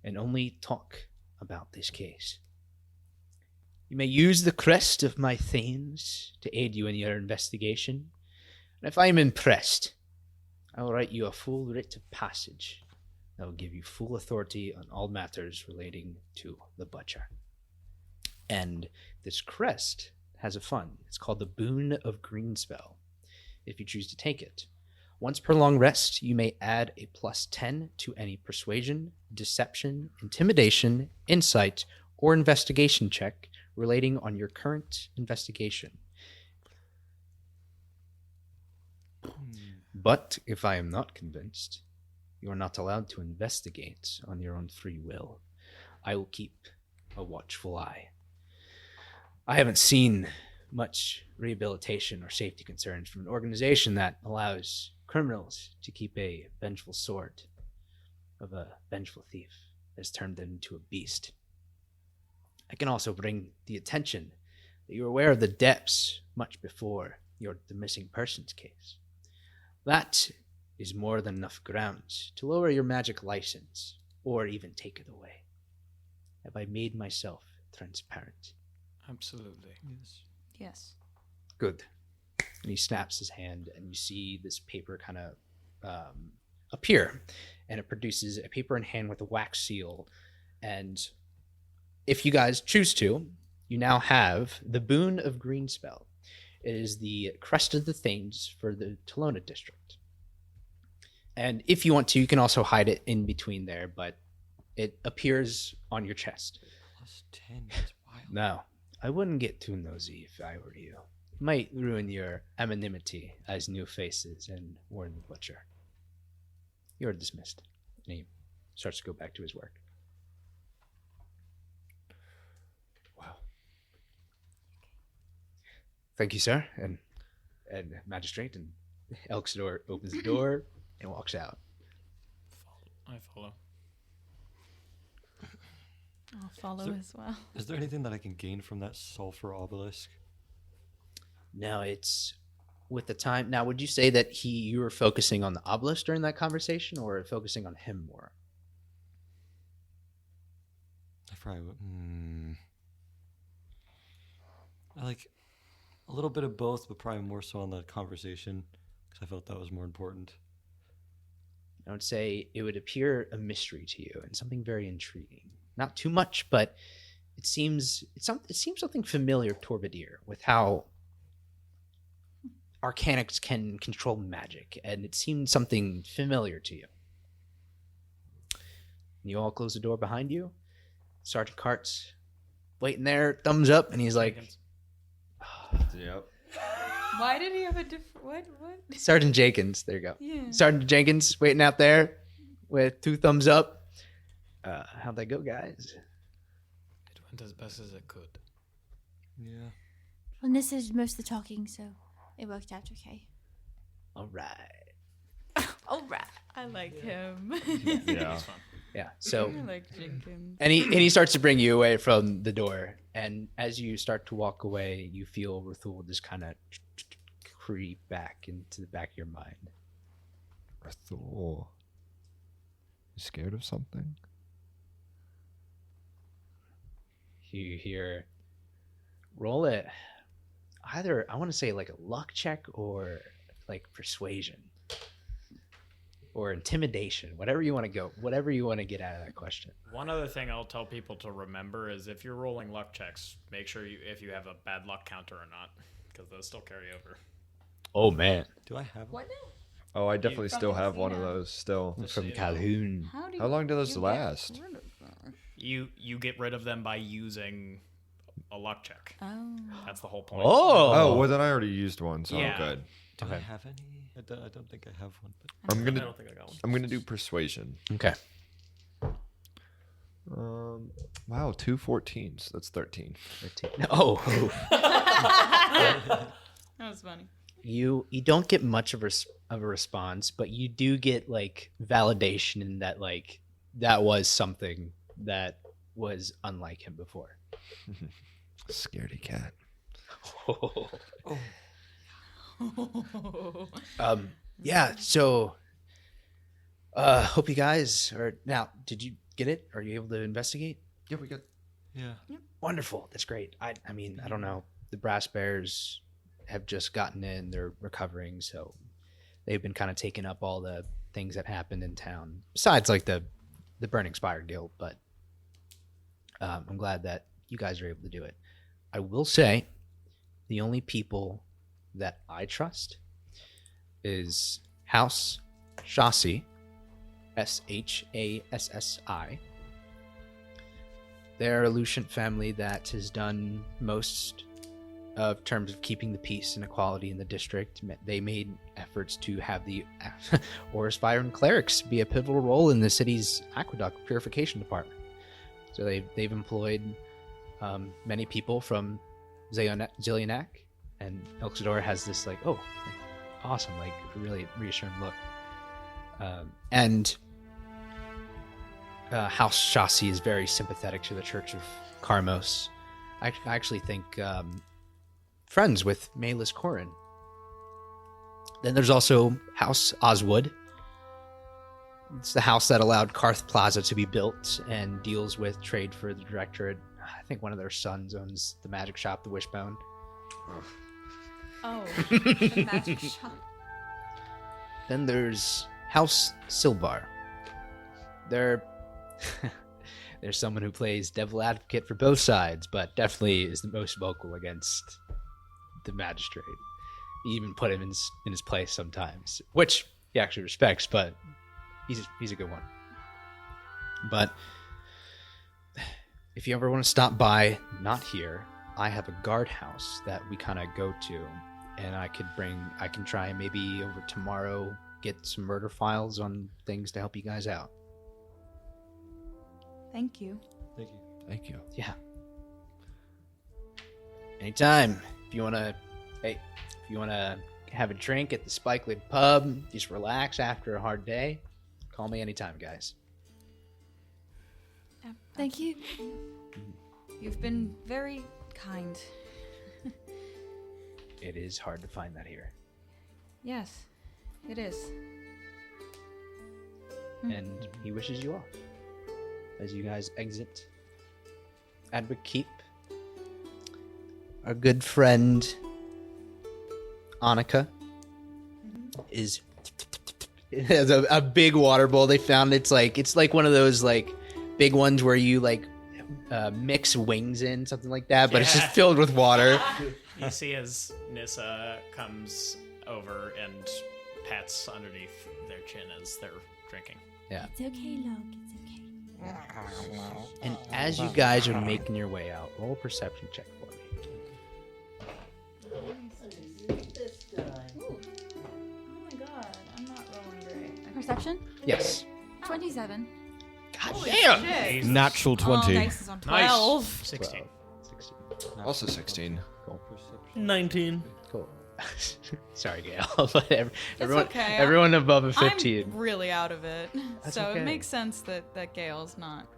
and only talk about this case. You may use the crest of my thanes to aid you in your investigation, and if I am impressed, I will write you a full writ of passage that will give you full authority on all matters relating to the butcher. And this crest has a fun. It's called the Boon of Greenspell, if you choose to take it. Once per long rest, you may add a +10 to any persuasion, deception, intimidation, insight, or investigation check relating on your current investigation. But if I am not convinced, you are not allowed to investigate on your own free will. I will keep a watchful eye. I haven't seen much rehabilitation or safety concerns from an organization that allows criminals to keep a vengeful sword of a vengeful thief has turned them into a beast. I can also bring the attention that you're aware of the depths much before the missing persons case. That is more than enough grounds to lower your magic license or even take it away. Have I made myself transparent? Absolutely. Yes. Good. And he snaps his hand, and you see this paper kind of appear, and it produces a paper in hand with a wax seal. And if you guys choose to, you now have the Boon of Greenspell. It is the crest of the Thanes for the Telona district. And if you want to, you can also hide it in between there, but it appears on your chest. +10, that's wild. No, I wouldn't get too nosy if I were you. It might ruin your anonymity as new faces and Orryn the Butcher. You're dismissed. And he starts to go back to his work. Wow. Thank you, sir. And magistrate, and Elxidor opens the door and walks out. I follow. I'll follow as well. Is there anything that I can gain from that sulfur obelisk? No, it's with the time. Now, would you say that you were focusing on the obelisk during that conversation, or focusing on him more? I probably would. I like a little bit of both, but probably more so on the conversation, because I felt that was more important. I would say it would appear a mystery to you and something very intriguing. Not too much, but it seems something familiar to Torbidir with how Arcanics can control magic, and it seemed something familiar to you. You all close the door behind you. Sergeant Cart's waiting there, thumbs up, and he's like, Yep. Why did he have a different... What? Sergeant Jenkins, there you go. Yeah. Sergeant Jenkins waiting out there with 2 thumbs up. How'd that go, guys? It went as best as it could. Yeah. Well, Nissa did most of the talking, so it worked out okay. All right. All right. I like him. Yeah. Yeah. So, I like Jenkins. and he starts to bring you away from the door, and as you start to walk away, you feel Rathul just kind of creep back into the back of your mind. Rathul. You scared of something? You hear, roll it. Either I want to say like a luck check or like persuasion or intimidation, whatever you want to go, whatever you want to get out of that question. One other thing I'll tell people to remember is if you're rolling luck checks, make sure if you have a bad luck counter or not, because those still carry over. Oh man, Do I have one? What now? Oh, I definitely From still have one of Casino. those still. from you know. Calhoun. How long do those last? You get rid of them by using a luck check. Oh. That's the whole point. Oh, well then I already used one, so Yeah. I'm good. Do I Okay. have any? I don't think I have one. But I'm I gonna don't think I got one. I'm gonna do persuasion. Okay. Wow, 2 14s. That's 13. 13. Oh, That was funny. you don't get much of a response, but you do get like validation in that like that was something that was unlike him before. Scaredy cat. Yeah, so Hope you guys are now. Did you get it? Are you able to investigate? Yeah, we got. Yeah. Wonderful. That's great. I mean, I don't know. The Brass Bears have just gotten in. They're recovering, so they've been kind of taking up all the things that happened in town. Besides, like the Burning Spire Guild, but I'm glad that you guys are able to do it. I will say, the only people that I trust is House Shassi, Shassi. They're a Lucian family that has done most of terms of keeping the peace and equality in the district. They made efforts to have the Orryn clerics be a pivotal role in the city's aqueduct purification department. So they've employed many people from Zillianak, and Elxador has this like, oh, awesome, like really reassuring look. And House Shassi is very sympathetic to the Church of Karmos. I actually think friends with Maelys Corrin. Then there's also House Oswood. It's the house that allowed Karth Plaza to be built and deals with trade for the Directorate. I think one of their sons owns the magic shop, the Wishbone. Oh, the magic shop. Then there's House Silbar. There's someone who plays devil advocate for both sides, but definitely is the most vocal against the magistrate. He even put him in his place sometimes, which he actually respects, but he's a good one. But if you ever want to stop by, not here, I have a guardhouse that we kind of go to, and I can try and maybe over tomorrow get some murder files on things to help you guys out. Thank you. Thank you. Yeah. Anytime. If you wanna have a drink at the Spike Lid Pub, just relax after a hard day, call me anytime, guys. Thank you. You've been very kind. It is hard to find that here. Yes, it is. And he wishes you off as you guys exit Adwick Keep. Our good friend Annika has a big water bowl they found. It's like one of those like big ones where you like mix wings in, something like that, but it's just filled with water. You see as Nissa comes over and pats underneath their chin as they're drinking. Yeah. It's okay, Log. It's okay. And as you guys are making your way out, roll a perception check for me. Oh my god, I'm not rolling great. Perception? Yes. 27. God damn! Shit. Natural 20. Oh, dice is on 12. 16. 16. Also 16. Cool. 19. Cool. Sorry, Gail, but everyone, okay. everyone above a 15. I'm really out of it, That's so okay. it makes sense that Gail's not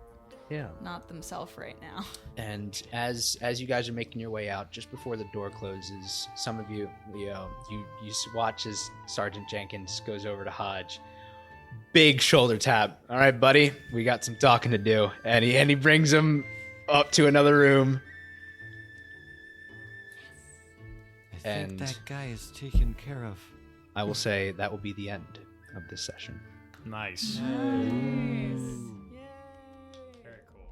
themselves right now. And as you guys are making your way out, just before the door closes, some of you watch as Sergeant Jenkins goes over to Hodge. Big shoulder tap. All right, buddy, we got some talking to do. And he brings him up to another room. I think And that guy is taken care of. I will say that will be the end of this session. Nice. Nice. Very cool.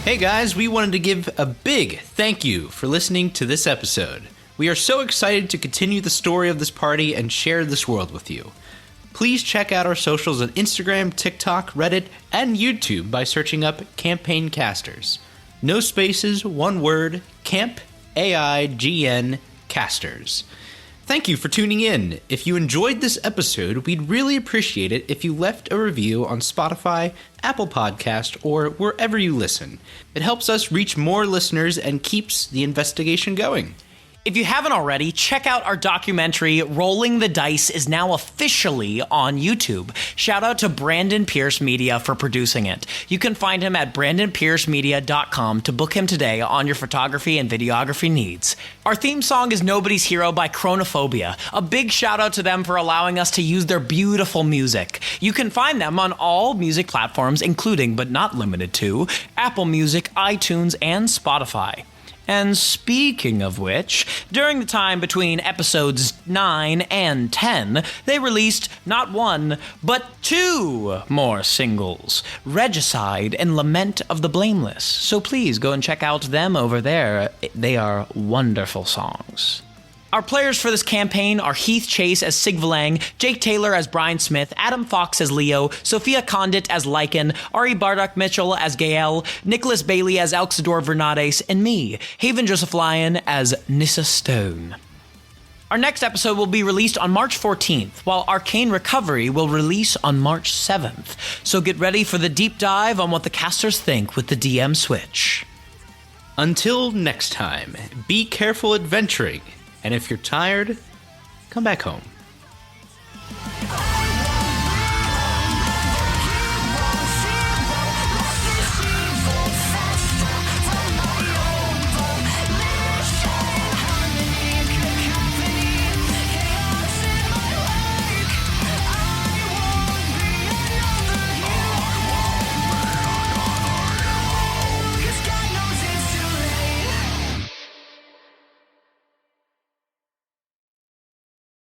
Hey guys, we wanted to give a big thank you for listening to this episode. We are so excited to continue the story of this party and share this world with you. Please check out our socials on Instagram, TikTok, Reddit, and YouTube by searching up Campaign Casters. No spaces, one word, Camp AIGN Casters. Thank you for tuning in. If you enjoyed this episode, we'd really appreciate it if you left a review on Spotify, Apple Podcast, or wherever you listen. It helps us reach more listeners and keeps the investigation going. If you haven't already, check out our documentary, Rolling the Dice, is now officially on YouTube. Shout out to Brandon Pierce Media for producing it. You can find him at brandonpiercemedia.com to book him today on your photography and videography needs. Our theme song is Nobody's Hero by Chronophobia. A big shout out to them for allowing us to use their beautiful music. You can find them on all music platforms, including but not limited to Apple Music, iTunes, and Spotify. And speaking of which, during the time between episodes 9 and 10, they released not one, but 2 more singles, Regicide and Lament of the Blameless. So please go and check out them over there. They are wonderful songs. Our players for this campaign are Heath Chase as Sigvalang, Jake Taylor as Brian Smith, Adam Fox as Leo, Sophia Condit as Lycan, Ari Bardock Mitchell as Gael, Nicholas Bailey as Alxador Vernades, and me, Haven Joseph-Lyon as Nissa Stone. Our next episode will be released on March 14th, while Arcane Recovery will release on March 7th. So get ready for the deep dive on what the casters think with the DM switch. Until next time, be careful adventuring. And if you're tired, come back home.